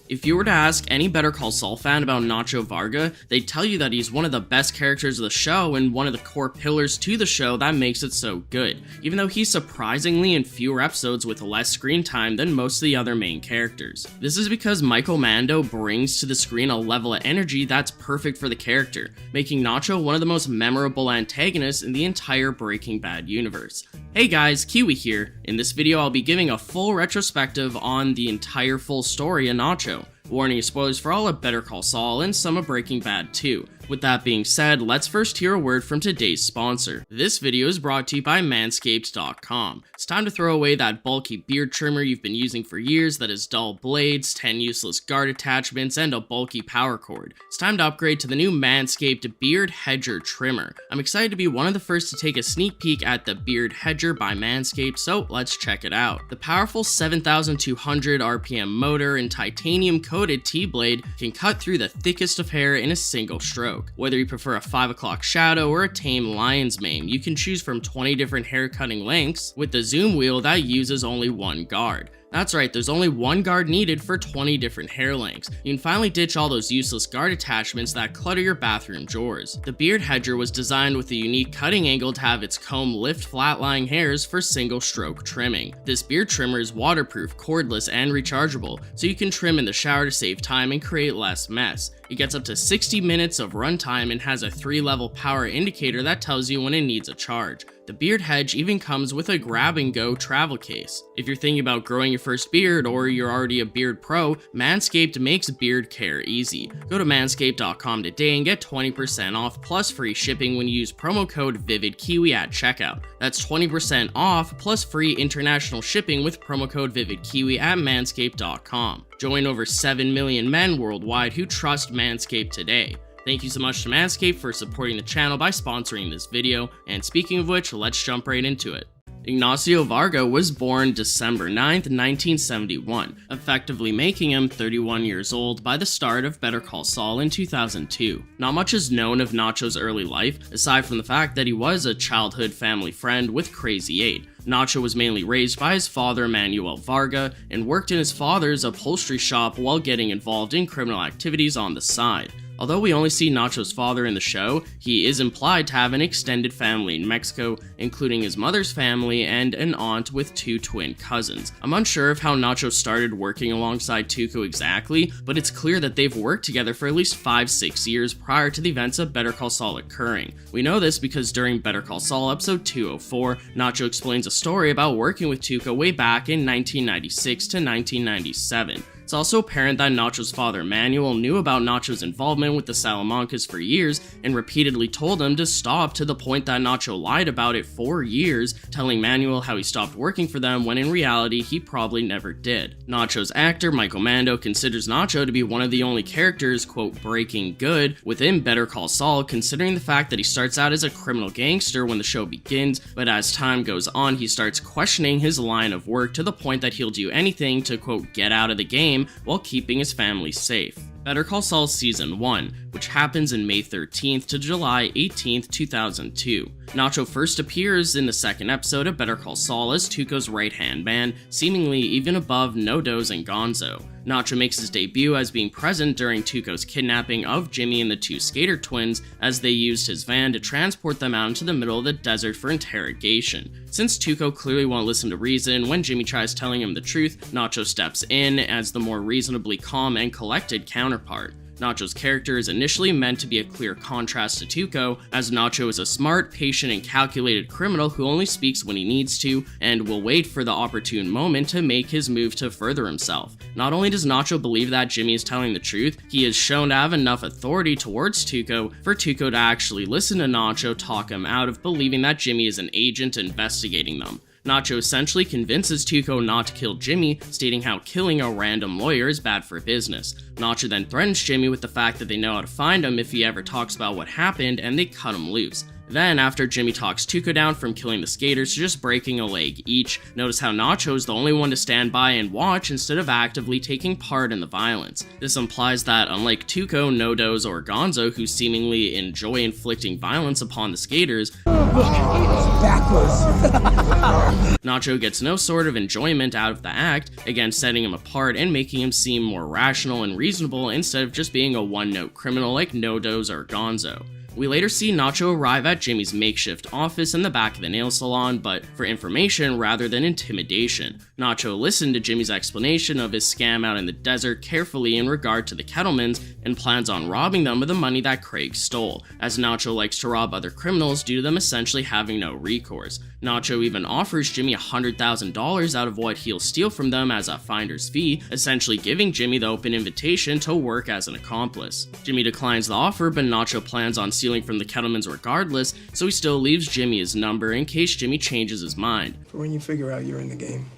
If you were to ask any Better Call Saul fan about Nacho Varga, they'd tell you that he's one of the best characters of the show and one of the core pillars to the show that makes it so good, even though he's surprisingly in fewer episodes with less screen time than most of the other main characters. This is because Michael Mando brings to the screen a level of energy that's perfect for the character, making Nacho one of the most memorable antagonists in the entire Breaking Bad universe. Hey guys, Kiwi here. In this video I'll be giving a full retrospective on the entire full story of Nacho. Warning spoilers for all of Better Call Saul and some of Breaking Bad too. With that being said, let's first hear a word from today's sponsor. This video is brought to you by Manscaped.com. It's time to throw away that bulky beard trimmer you've been using for years that has dull blades, 10 useless guard attachments, and a bulky power cord. It's time to upgrade to the new Manscaped Beard Hedger Trimmer. I'm excited to be one of the first to take a sneak peek at the Beard Hedger by Manscaped, so let's check it out. The powerful 7,200 RPM motor and titanium coated T-blade can cut through the thickest of hair in a single stroke. Whether you prefer a 5 o'clock shadow or a tame lion's mane, you can choose from 20 different hair cutting lengths with the zoom wheel that uses only one guard. That's right, there's only one guard needed for 20 different hair lengths. You can finally ditch all those useless guard attachments that clutter your bathroom drawers. The Beard Hedger was designed with a unique cutting angle to have its comb lift flat-lying hairs for single stroke trimming. This beard trimmer is waterproof, cordless, and rechargeable, so you can trim in the shower to save time and create less mess. It gets up to 60 minutes of runtime and has a 3-level power indicator that tells you when it needs a charge. The Beard Hedge even comes with a grab-and-go travel case. If you're thinking about growing your first beard or you're already a beard pro, Manscaped makes beard care easy. Go to manscaped.com today and get 20% off plus free shipping when you use promo code VIVIDKIWI at checkout. That's 20% off plus free international shipping with promo code VIVIDKIWI at manscaped.com. Join over 7 million men worldwide who trust Manscaped today. Thank you so much to Manscaped for supporting the channel by sponsoring this video, and speaking of which, let's jump right into it. Nacho Varga was born December 9th, 1971, effectively making him 31 years old by the start of Better Call Saul in 2002. Not much is known of Nacho's early life, aside from the fact that he was a childhood family friend with Crazy 8. Nacho was mainly raised by his father, Manuel Varga, and worked in his father's upholstery shop while getting involved in criminal activities on the side. Although we only see Nacho's father in the show, he is implied to have an extended family in Mexico, including his mother's family and an aunt with 2 twin cousins. I'm unsure of how Nacho started working alongside Tuco exactly, but it's clear that they've worked together for at least 5-6 years prior to the events of Better Call Saul occurring. We know this because during Better Call Saul episode 204, Nacho explains a story about working with Tuco way back in 1996 to 1997. It's also apparent that Nacho's father Manuel knew about Nacho's involvement with the Salamancas for years and repeatedly told him to stop, to the point that Nacho lied about it for years, telling Manuel how he stopped working for them when in reality he probably never did. Nacho's actor Michael Mando considers Nacho to be one of the only characters, quote, breaking good within Better Call Saul, considering the fact that he starts out as a criminal gangster when the show begins, but as time goes on he starts questioning his line of work to the point that he'll do anything to, quote, get out of the game while keeping his family safe. Better Call Saul Season 1, which happens in May 13th to July 18th, 2002. Nacho first appears in the second episode of Better Call Saul as Tuco's right-hand man, seemingly even above Nodo's and Gonzo. Nacho makes his debut as being present during Tuco's kidnapping of Jimmy and the 2 Skater twins, as they used his van to transport them out into the middle of the desert for interrogation. Since Tuco clearly won't listen to reason, when Jimmy tries telling him the truth, Nacho steps in as the more reasonably calm and collected counterpart. Nacho's character is initially meant to be a clear contrast to Tuco, as Nacho is a smart, patient, and calculated criminal who only speaks when he needs to, and will wait for the opportune moment to make his move to further himself. Not only does Nacho believe that Jimmy is telling the truth, he is shown to have enough authority towards Tuco for Tuco to actually listen to Nacho talk him out of believing that Jimmy is an agent investigating them. Nacho essentially convinces Tuco not to kill Jimmy, stating how killing a random lawyer is bad for business. Nacho then threatens Jimmy with the fact that they know how to find him if he ever talks about what happened, and they cut him loose. Then, after Jimmy talks Tuco down from killing the skaters to just breaking a leg each, notice how Nacho is the only one to stand by and watch instead of actively taking part in the violence. This implies that, unlike Tuco, Nodos, or Gonzo, who seemingly enjoy inflicting violence upon the skaters, Nacho gets no sort of enjoyment out of the act, again setting him apart and making him seem more rational and reasonable instead of just being a one-note criminal like No-Dos or Gonzo. We later see Nacho arrive at Jimmy's makeshift office in the back of the nail salon, but for information rather than intimidation. Nacho listened to Jimmy's explanation of his scam out in the desert carefully in regard to the Kettlemans and plans on robbing them of the money that Craig stole, as Nacho likes to rob other criminals due to them essentially having no recourse. Nacho even offers Jimmy $100,000 out of what he'll steal from them as a finder's fee, essentially giving Jimmy the open invitation to work as an accomplice. Jimmy declines the offer, but Nacho plans on stealing from the Kettlemans regardless, so he still leaves Jimmy his number in case Jimmy changes his mind. For when you figure out you're in the game.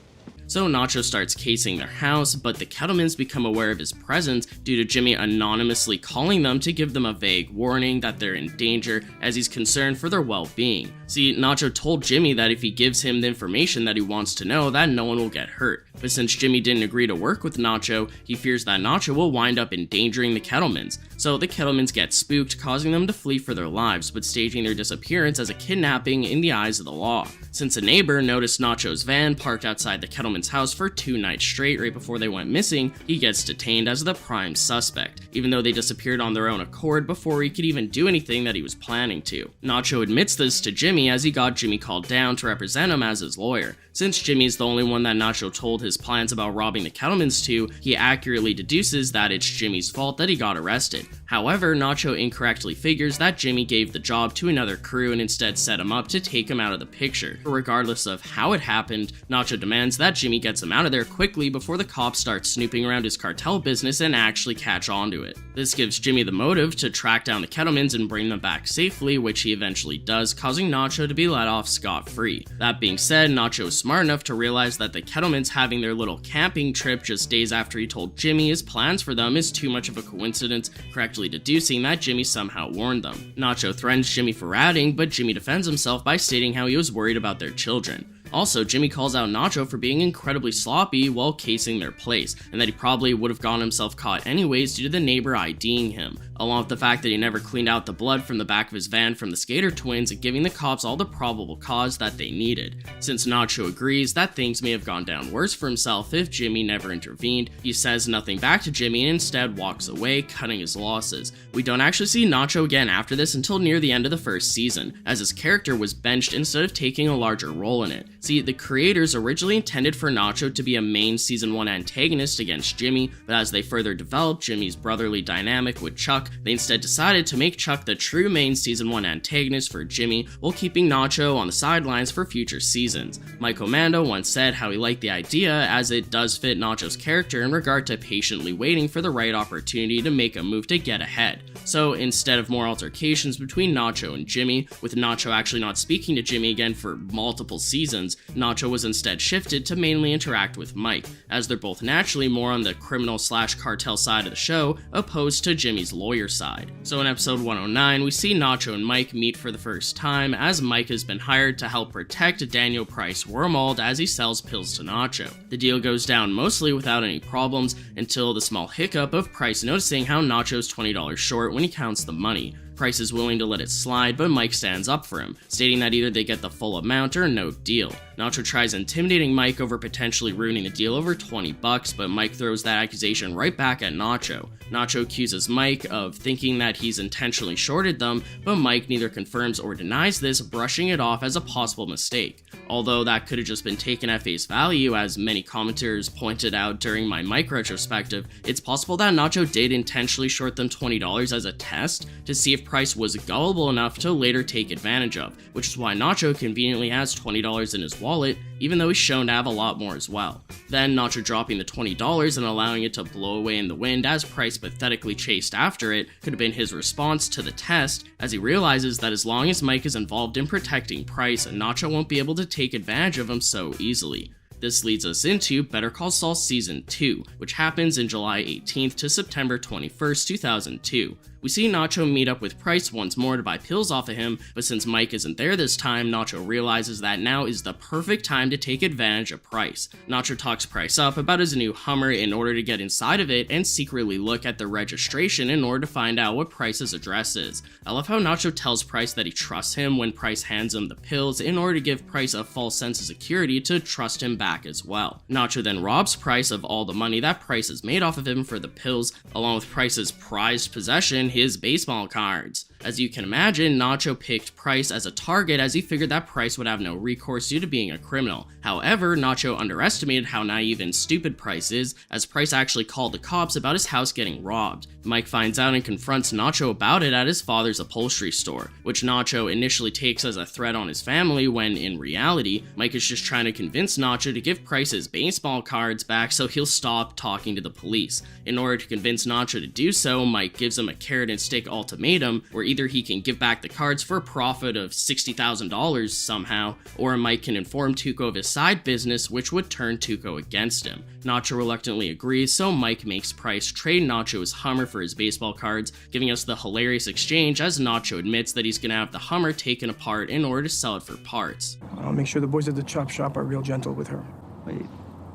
So Nacho starts casing their house, but the Kettlemans become aware of his presence due to Jimmy anonymously calling them to give them a vague warning that they're in danger as he's concerned for their well-being. See, Nacho told Jimmy that if he gives him the information that he wants to know, that no one will get hurt. But since Jimmy didn't agree to work with Nacho, he fears that Nacho will wind up endangering the Kettlemans. So the Kettlemans get spooked, causing them to flee for their lives, but staging their disappearance as a kidnapping in the eyes of the law. Since a neighbor noticed Nacho's van parked outside the Kettlemans' house for 2 nights straight right before they went missing, he gets detained as the prime suspect, even though they disappeared on their own accord before he could even do anything that he was planning to. Nacho admits this to Jimmy as he got Jimmy called down to represent him as his lawyer. Since Jimmy is the only one that Nacho told his plans about robbing the Kettlemans to, he accurately deduces that it's Jimmy's fault that he got arrested. However, Nacho incorrectly figures that Jimmy gave the job to another crew and instead set him up to take him out of the picture. Regardless of how it happened, Nacho demands that Jimmy gets him out of there quickly before the cops start snooping around his cartel business and actually catch on to it. This gives Jimmy the motive to track down the Kettlemans and bring them back safely, which he eventually does, causing Nacho to be let off scot-free. That being said, Nacho is smart enough to realize that the Kettlemans having their little camping trip just days after he told Jimmy his plans for them is too much of a coincidence, correctly deducing that Jimmy somehow warned them. Nacho threatens Jimmy for ratting, but Jimmy defends himself by stating how he was worried about their children. Also, Jimmy calls out Nacho for being incredibly sloppy while casing their place, and that he probably would have gotten himself caught anyways due to the neighbor IDing him, along with the fact that he never cleaned out the blood from the back of his van from the Skater twins and giving the cops all the probable cause that they needed. Since Nacho agrees that things may have gone down worse for himself if Jimmy never intervened, he says nothing back to Jimmy and instead walks away, cutting his losses. We don't actually see Nacho again after this until near the end of the first season, as his character was benched instead of taking a larger role in it. See, the creators originally intended for Nacho to be a main Season 1 antagonist against Jimmy, but as they further developed Jimmy's brotherly dynamic with Chuck, they instead decided to make Chuck the true main Season 1 antagonist for Jimmy, while keeping Nacho on the sidelines for future seasons. Mike Omando once said how he liked the idea, as it does fit Nacho's character in regard to patiently waiting for the right opportunity to make a move to get ahead. So instead of more altercations between Nacho and Jimmy, with Nacho actually not speaking to Jimmy again for multiple seasons, Nacho was instead shifted to mainly interact with Mike, as they're both naturally more on the criminal/cartel side of the show, opposed to Jimmy's lawyer side. So in episode 109, we see Nacho and Mike meet for the first time, as Mike has been hired to help protect Daniel Price Wormald as he sells pills to Nacho. The deal goes down mostly without any problems, until the small hiccup of Price noticing how Nacho's $20 short when he counts the money. Price is willing to let it slide, but Mike stands up for him, stating that either they get the full amount or no deal. Nacho tries intimidating Mike over potentially ruining the deal over $20, but Mike throws that accusation right back at Nacho. Nacho accuses Mike of thinking that he's intentionally shorted them, but Mike neither confirms or denies this, brushing it off as a possible mistake. Although that could have just been taken at face value, as many commenters pointed out during my Mike retrospective, it's possible that Nacho did intentionally short them $20 as a test to see if Price was gullible enough to later take advantage of, which is why Nacho conveniently has $20 in his wallet, even though he's shown to have a lot more as well. Then Nacho dropping the $20 and allowing it to blow away in the wind as Price pathetically chased after it could have been his response to the test, as he realizes that as long as Mike is involved in protecting Price, Nacho won't be able to take advantage of him so easily. This leads us into Better Call Saul Season 2, which happens in July 18th to September 21st, 2002. We see Nacho meet up with Price once more to buy pills off of him, but since Mike isn't there this time, Nacho realizes that now is the perfect time to take advantage of Price. Nacho talks Price up about his new Hummer in order to get inside of it and secretly look at the registration in order to find out what Price's address is. I love how Nacho tells Price that he trusts him when Price hands him the pills in order to give Price a false sense of security to trust him back as well. Nacho then robs Price of all the money that Price has made off of him for the pills, along with Price's prized possession, his baseball cards. As you can imagine, Nacho picked Price as a target as he figured that Price would have no recourse due to being a criminal. However, Nacho underestimated how naive and stupid Price is, as Price actually called the cops about his house getting robbed. Mike finds out and confronts Nacho about it at his father's upholstery store, which Nacho initially takes as a threat on his family when, in reality, Mike is just trying to convince Nacho to give Price his baseball cards back so he'll stop talking to the police. In order to convince Nacho to do so, Mike gives him a carrot and stick ultimatum where either he can give back the cards for a profit of $60,000 somehow, or Mike can inform Tuco of his side business, which would turn Tuco against him. Nacho reluctantly agrees, so Mike makes Price trade Nacho's Hummer for his baseball cards, giving us the hilarious exchange as Nacho admits that he's gonna have the Hummer taken apart in order to sell it for parts. I'll make sure the boys at the chop shop are real gentle with her. Wait,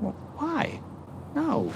well, why? No.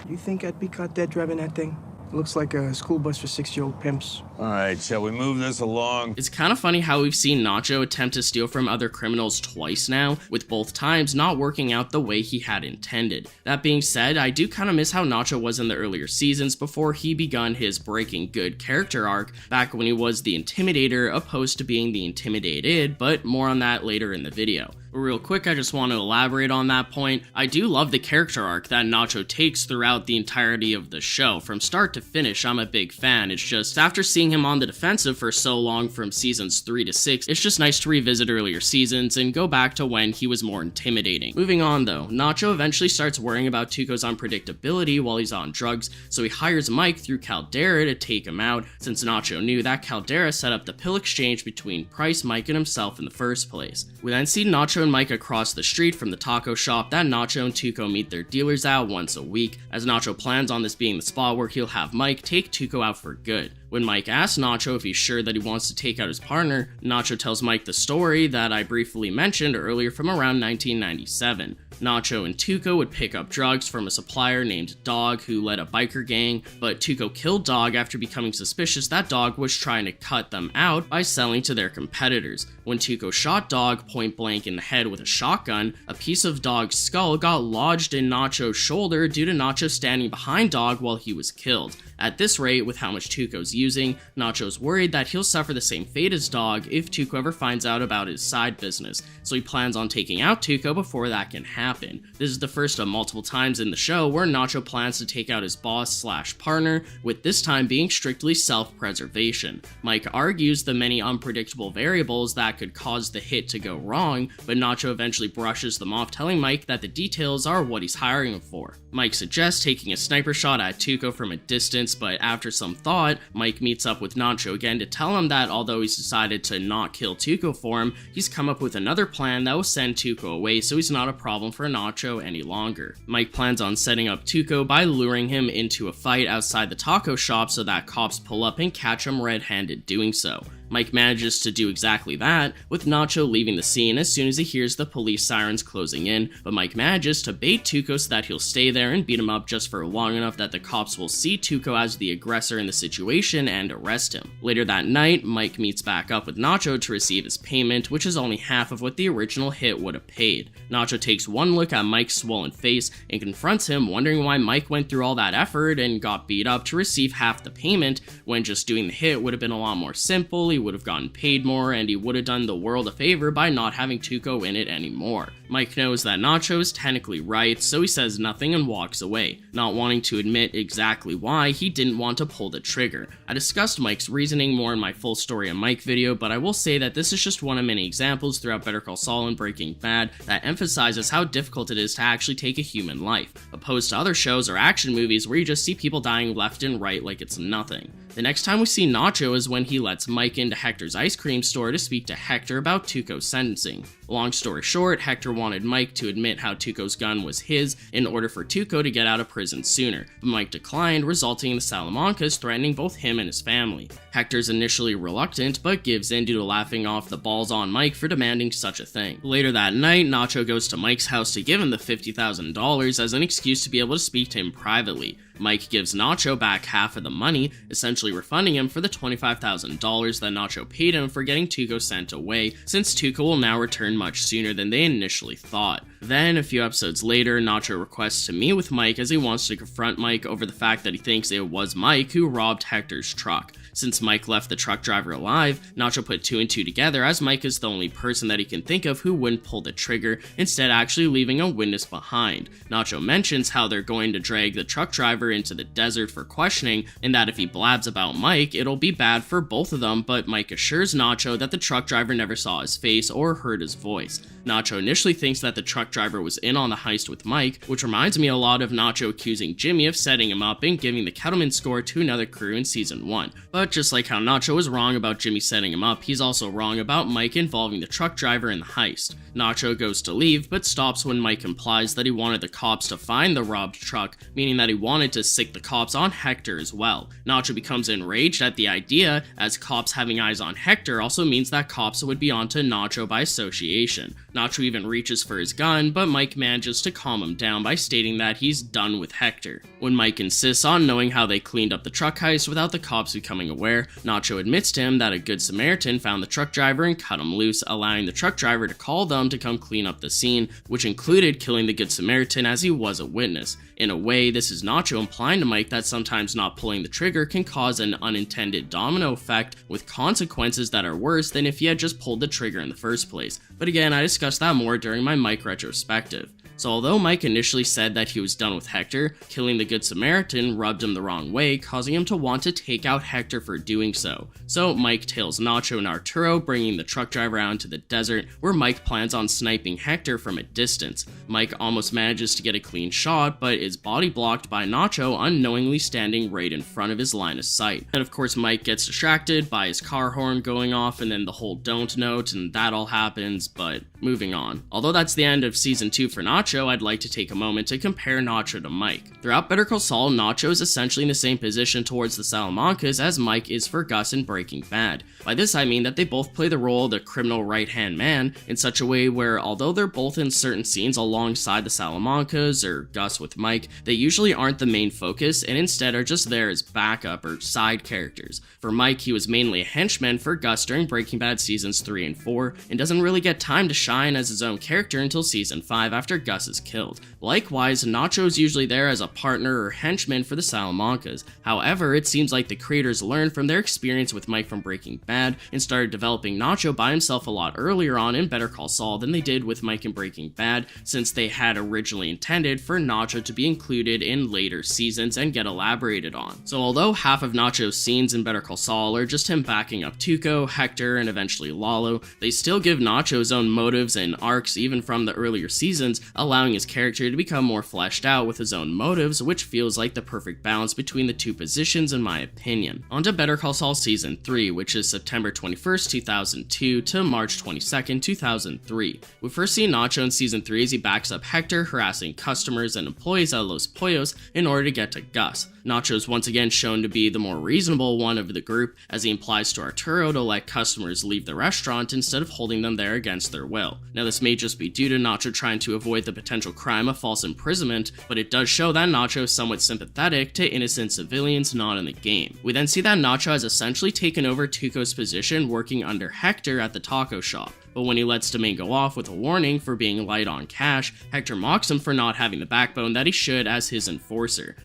You think I'd be caught dead driving that thing? Looks like a school bus for 6-year-old pimps. All right, shall we move this along? It's kind of funny how we've seen Nacho attempt to steal from other criminals twice now, with both times not working out the way he had intended. That being said, I do kind of miss how Nacho was in the earlier seasons before he begun his Breaking Good character arc, back when he was the Intimidator opposed to being the Intimidated, but more on that later in the video. But real quick, I just want to elaborate on that point. I do love the character arc that Nacho takes throughout the entirety of the show. From start to finish, I'm a big fan. It's just, after seeing him on the defensive for so long from seasons 3 to 6, it's just nice to revisit earlier seasons and go back to when he was more intimidating. Moving on though, Nacho eventually starts worrying about Tuco's unpredictability while he's on drugs, so he hires Mike through Caldera to take him out, since Nacho knew that Caldera set up the pill exchange between Price, Mike, and himself in the first place. We then see Nacho and Mike across the street from the taco shop that Nacho and Tuco meet their dealers at once a week, as Nacho plans on this being the spot where he'll have Mike take Tuco out for good. When Mike asks Nacho if he's sure that he wants to take out his partner, Nacho tells Mike the story that I briefly mentioned earlier from around 1997. Nacho and Tuco would pick up drugs from a supplier named Dog who led a biker gang, but Tuco killed Dog after becoming suspicious that Dog was trying to cut them out by selling to their competitors. When Tuco shot Dog point blank in the head with a shotgun, a piece of Dog's skull got lodged in Nacho's shoulder due to Nacho standing behind Dog while he was killed. At this rate, with how much Tuco's using, Nacho's worried that he'll suffer the same fate as Dog if Tuco ever finds out about his side business, so he plans on taking out Tuco before that can happen. This is the first of multiple times in the show where Nacho plans to take out his boss/partner, with this time being strictly self-preservation. Mike argues the many unpredictable variables that could cause the hit to go wrong, but Nacho eventually brushes them off, telling Mike that the details are what he's hiring him for. Mike suggests taking a sniper shot at Tuco from a distance, but after some thought, Mike meets up with Nacho again to tell him that although he's decided to not kill Tuco for him, he's come up with another plan that will send Tuco away so he's not a problem for Nacho any longer. Mike plans on setting up Tuco by luring him into a fight outside the taco shop so that cops pull up and catch him red-handed doing so. Mike manages to do exactly that, with Nacho leaving the scene as soon as he hears the police sirens closing in, but Mike manages to bait Tuco so that he'll stay there and beat him up just for long enough that the cops will see Tuco as the aggressor in the situation and arrest him. Later that night, Mike meets back up with Nacho to receive his payment, which is only half of what the original hit would have paid. Nacho takes one look at Mike's swollen face and confronts him, wondering why Mike went through all that effort and got beat up to receive half the payment, when just doing the hit would have been a lot more simple. He would have gotten paid more, and he would have done the world a favor by not having Tuco in it anymore. Mike knows that Nacho is technically right, so he says nothing and walks away, not wanting to admit exactly why he didn't want to pull the trigger. I discussed Mike's reasoning more in my full story on Mike video, but I will say that this is just one of many examples throughout Better Call Saul and Breaking Bad that emphasizes how difficult it is to actually take a human life, opposed to other shows or action movies where you just see people dying left and right like it's nothing. The next time we see Nacho is when he lets Mike into Hector's ice cream store to speak to Hector about Tuco's sentencing. Long story short, Hector wanted Mike to admit how Tuco's gun was his in order for Tuco to get out of prison sooner, but Mike declined, resulting in the Salamancas threatening both him and his family. Hector's initially reluctant, but gives in due to laughing off the balls on Mike for demanding such a thing. Later that night, Nacho goes to Mike's house to give him the $50,000 as an excuse to be able to speak to him privately. Mike gives Nacho back half of the money, essentially refunding him for the $25,000 that Nacho paid him for getting Tuco sent away, since Tuco will now return much sooner than they initially thought. Then, a few episodes later, Nacho requests to meet with Mike as he wants to confront Mike over the fact that he thinks it was Mike who robbed Hector's truck. Since Mike left the truck driver alive, Nacho put 2 and 2 together as Mike is the only person that he can think of who wouldn't pull the trigger, instead actually leaving a witness behind. Nacho mentions how they're going to drag the truck driver into the desert for questioning, and that if he blabs about Mike, it'll be bad for both of them, but Mike assures Nacho that the truck driver never saw his face or heard his voice. Nacho initially thinks that the truck driver was in on the heist with Mike, which reminds me a lot of Nacho accusing Jimmy of setting him up and giving the Kettleman score to another crew in season 1. But just like how Nacho was wrong about Jimmy setting him up, he's also wrong about Mike involving the truck driver in the heist. Nacho goes to leave, but stops when Mike implies that he wanted the cops to find the robbed truck, meaning that he wanted to sick the cops on Hector as well. Nacho becomes enraged at the idea, as cops having eyes on Hector also means that cops would be onto Nacho by association. Nacho even reaches for his gun, but Mike manages to calm him down by stating that he's done with Hector. When Mike insists on knowing how they cleaned up the truck heist without the cops becoming aware, Nacho admits to him that a good Samaritan found the truck driver and cut him loose, allowing the truck driver to call them to come clean up the scene, which included killing the good Samaritan as he was a witness. In a way, this is Nacho implying to Mike that sometimes not pulling the trigger can cause an unintended domino effect with consequences that are worse than if he had just pulled the trigger in the first place. But again, I discussed that more during my Mike retrospective. So although Mike initially said that he was done with Hector, killing the Good Samaritan rubbed him the wrong way, causing him to want to take out Hector for doing so. So Mike tails Nacho and Arturo, bringing the truck driver out into the desert, where Mike plans on sniping Hector from a distance. Mike almost manages to get a clean shot, but is body blocked by Nacho unknowingly standing right in front of his line of sight. And of course Mike gets distracted by his car horn going off and then the whole don't note, and that all happens, but moving on. Although that's the end of season 2 for Nacho, I'd like to take a moment to compare Nacho to Mike. Throughout Better Call Saul, Nacho is essentially in the same position towards the Salamancas as Mike is for Gus in Breaking Bad. By this I mean that they both play the role of the criminal right-hand man in such a way where, although they're both in certain scenes alongside the Salamancas or Gus with Mike, they usually aren't the main focus and instead are just there as backup or side characters. For Mike, he was mainly a henchman for Gus during Breaking Bad seasons 3 and 4, and doesn't really get time to shine as his own character until season 5 after Gus is killed. Likewise, Nacho is usually there as a partner or henchman for the Salamancas. However, it seems like the creators learned from their experience with Mike from Breaking Bad and started developing Nacho by himself a lot earlier on in Better Call Saul than they did with Mike in Breaking Bad, since they had originally intended for Nacho to be included in later seasons and get elaborated on. So although half of Nacho's scenes in Better Call Saul are just him backing up Tuco, Hector, and eventually Lalo, they still give Nacho his own motives and arcs even from the earlier seasons, allowing his character to become more fleshed out with his own motives, which feels like the perfect balance between the two positions in my opinion. On to Better Call Saul Season 3, which is September 21st, 2002 to March 22nd, 2003. We first see Nacho in Season 3 as he backs up Hector, harassing customers and employees at Los Pollos in order to get to Gus. Nacho is once again shown to be the more reasonable one of the group, as he implies to Arturo to let customers leave the restaurant instead of holding them there against their will. Now this may just be due to Nacho trying to avoid the potential crime of false imprisonment, but it does show that Nacho is somewhat sympathetic to innocent civilians not in the game. We then see that Nacho has essentially taken over Tuco's position working under Hector at the taco shop. But when he lets Domingo off with a warning for being light on cash, Hector mocks him for not having the backbone that he should as his enforcer.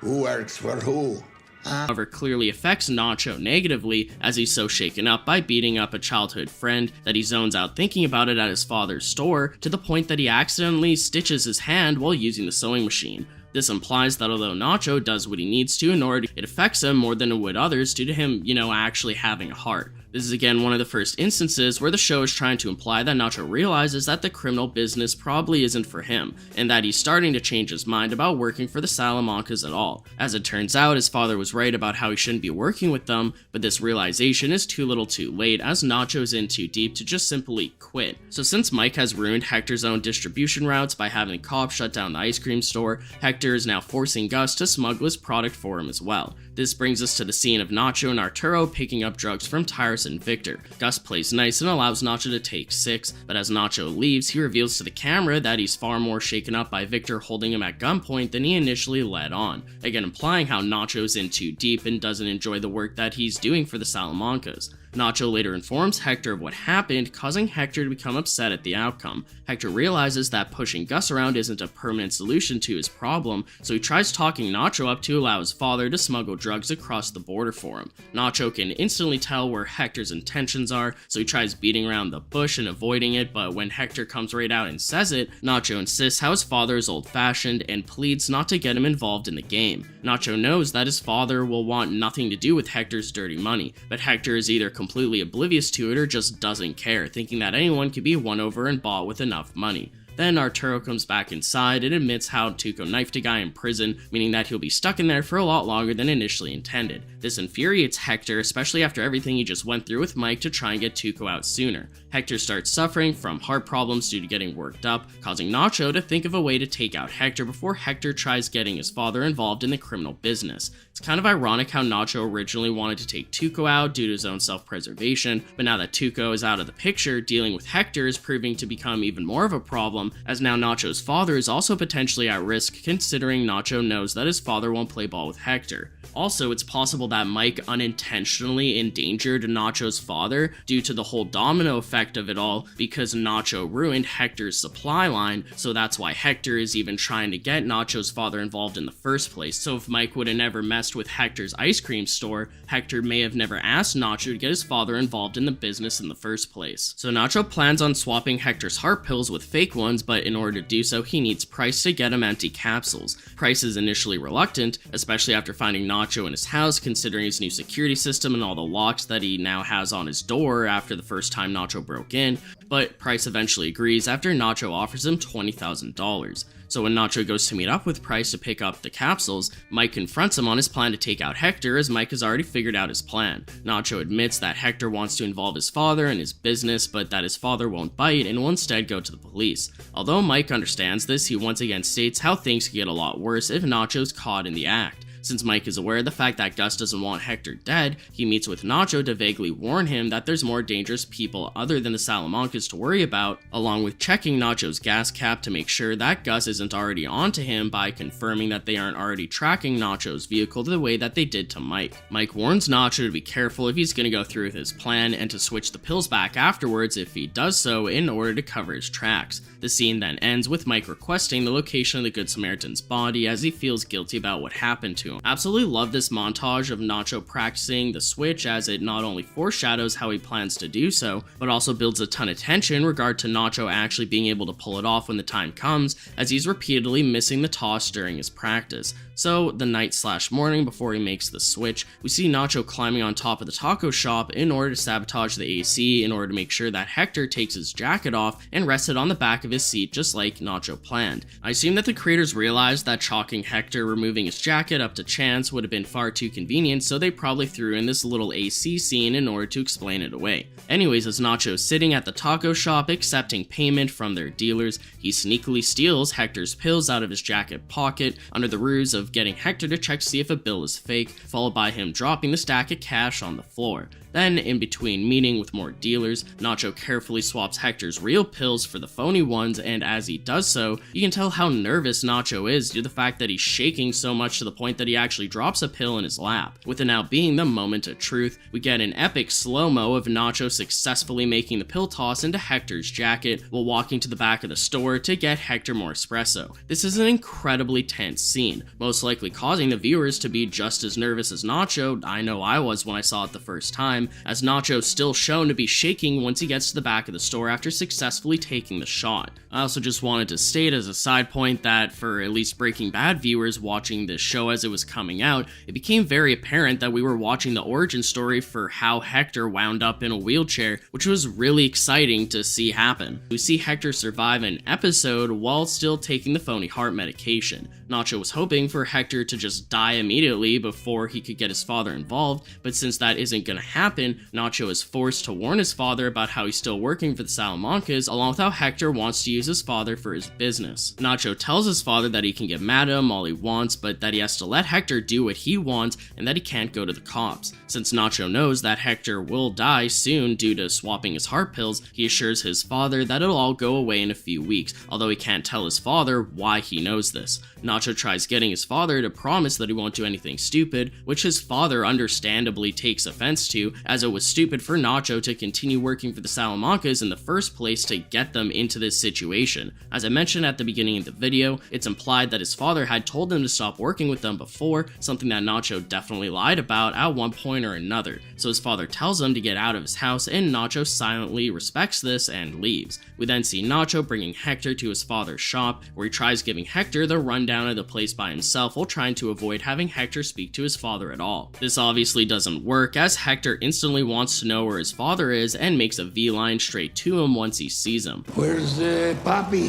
Who works for who? However, clearly affects Nacho negatively as he's so shaken up by beating up a childhood friend that he zones out thinking about it at his father's store to the point that he accidentally stitches his hand while using the sewing machine. This implies that although Nacho does what he needs to in order to, it affects him more than it would others due to him, actually having a heart. This is again one of the first instances where the show is trying to imply that Nacho realizes that the criminal business probably isn't for him, and that he's starting to change his mind about working for the Salamancas at all. As it turns out, his father was right about how he shouldn't be working with them, but this realization is too little too late as Nacho's in too deep to just simply quit. So since Mike has ruined Hector's own distribution routes by having the cops shut down the ice cream store, Hector is now forcing Gus to smuggle his product for him as well. This brings us to the scene of Nacho and Arturo picking up drugs from Tyrus and Victor. Gus plays nice and allows Nacho to take 6, but as Nacho leaves, he reveals to the camera that he's far more shaken up by Victor holding him at gunpoint than he initially led on, again implying how Nacho's in too deep and doesn't enjoy the work that he's doing for the Salamancas. Nacho later informs Hector of what happened, causing Hector to become upset at the outcome. Hector realizes that pushing Gus around isn't a permanent solution to his problem, so he tries talking Nacho up to allow his father to smuggle drugs across the border for him. Nacho can instantly tell where Hector's intentions are, so he tries beating around the bush and avoiding it, but when Hector comes right out and says it, Nacho insists how his father is old-fashioned and pleads not to get him involved in the game. Nacho knows that his father will want nothing to do with Hector's dirty money, but Hector is either completely oblivious to it or just doesn't care, thinking that anyone can be won over and bought with enough money. Then Arturo comes back inside and admits how Tuco knifed a guy in prison, meaning that he'll be stuck in there for a lot longer than initially intended. This infuriates Hector, especially after everything he just went through with Mike to try and get Tuco out sooner. Hector starts suffering from heart problems due to getting worked up, causing Nacho to think of a way to take out Hector before Hector tries getting his father involved in the criminal business. It's kind of ironic how Nacho originally wanted to take Tuco out due to his own self-preservation, but now that Tuco is out of the picture, dealing with Hector is proving to become even more of a problem, as now Nacho's father is also potentially at risk, considering Nacho knows that his father won't play ball with Hector. Also, it's possible that Mike unintentionally endangered Nacho's father due to the whole domino effect of it all, because Nacho ruined Hector's supply line, so that's why Hector is even trying to get Nacho's father involved in the first place. So if Mike would have never messed with Hector's ice cream store, Hector may have never asked Nacho to get his father involved in the business in the first place. So Nacho plans on swapping Hector's heart pills with fake ones, but in order to do so, he needs Price to get him empty capsules. Price is initially reluctant, especially after finding Nacho in his house, considering his new security system and all the locks that he now has on his door after the first time Nacho broke in, but Price eventually agrees after Nacho offers him $20,000. So when Nacho goes to meet up with Price to pick up the capsules, Mike confronts him on his plan to take out Hector, as Mike has already figured out his plan. Nacho admits that Hector wants to involve his father in his business, but that his father won't bite and will instead go to the police. Although Mike understands this, he once again states how things could get a lot worse if Nacho's caught in the act. Since Mike is aware of the fact that Gus doesn't want Hector dead, he meets with Nacho to vaguely warn him that there's more dangerous people other than the Salamancas to worry about, along with checking Nacho's gas cap to make sure that Gus isn't already onto him by confirming that they aren't already tracking Nacho's vehicle the way that they did to Mike. Mike warns Nacho to be careful if he's going to go through with his plan and to switch the pills back afterwards if he does so in order to cover his tracks. The scene then ends with Mike requesting the location of the Good Samaritan's body as he feels guilty about what happened to him. Absolutely love this montage of Nacho practicing the switch, as it not only foreshadows how he plans to do so, but also builds a ton of tension in regard to Nacho actually being able to pull it off when the time comes, as he's repeatedly missing the toss during his practice. So, the night/morning before he makes the switch, we see Nacho climbing on top of the taco shop in order to sabotage the AC in order to make sure that Hector takes his jacket off and rests it on the back of his seat just like Nacho planned. I assume that the creators realized that chalking Hector removing his jacket up to chance would have been far too convenient, so they probably threw in this little AC scene in order to explain it away. Anyways, as Nacho's sitting at the taco shop accepting payment from their dealers, he sneakily steals Hector's pills out of his jacket pocket under the ruse of getting Hector to check to see if a bill is fake, followed by him dropping the stack of cash on the floor. Then, in between meeting with more dealers, Nacho carefully swaps Hector's real pills for the phony ones, and as he does so, you can tell how nervous Nacho is due to the fact that he's shaking so much to the point that he actually drops a pill in his lap. With it now being the moment of truth, we get an epic slow-mo of Nacho successfully making the pill toss into Hector's jacket while walking to the back of the store to get Hector more espresso. This is an incredibly tense scene, most likely causing the viewers to be just as nervous as Nacho. I know I was when I saw it the first time, time, as Nacho's still shown to be shaking once he gets to the back of the store after successfully taking the shot. I also just wanted to state as a side point that for at least Breaking Bad viewers watching this show as it was coming out, it became very apparent that we were watching the origin story for how Hector wound up in a wheelchair, which was really exciting to see happen. We see Hector survive an episode while still taking the phony heart medication. Nacho was hoping for Hector to just die immediately before he could get his father involved, but since that isn't gonna happen, Nacho is forced to warn his father about how he's still working for the Salamancas, along with how Hector wants to use his father for his business. Nacho tells his father that he can get mad at him all he wants, but that he has to let Hector do what he wants and that he can't go to the cops. Since Nacho knows that Hector will die soon due to swapping his heart pills, he assures his father that it'll all go away in a few weeks, although he can't tell his father why he knows this. Nacho tries getting his father to promise that he won't do anything stupid, which his father understandably takes offense to, as it was stupid for Nacho to continue working for the Salamancas in the first place to get them into this situation. As I mentioned at the beginning of the video, it's implied that his father had told him to stop working with them before, something that Nacho definitely lied about at one point or another. So his father tells him to get out of his house, and Nacho silently respects this and leaves. We then see Nacho bringing Hector to his father's shop, where he tries giving Hector the rundown of the place by himself while trying to avoid having Hector speak to his father at all. This obviously doesn't work, as Hector instantly wants to know where his father is and makes a V-line straight to him once he sees him. Where's Papi?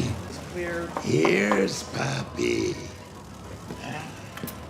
Here's Papi.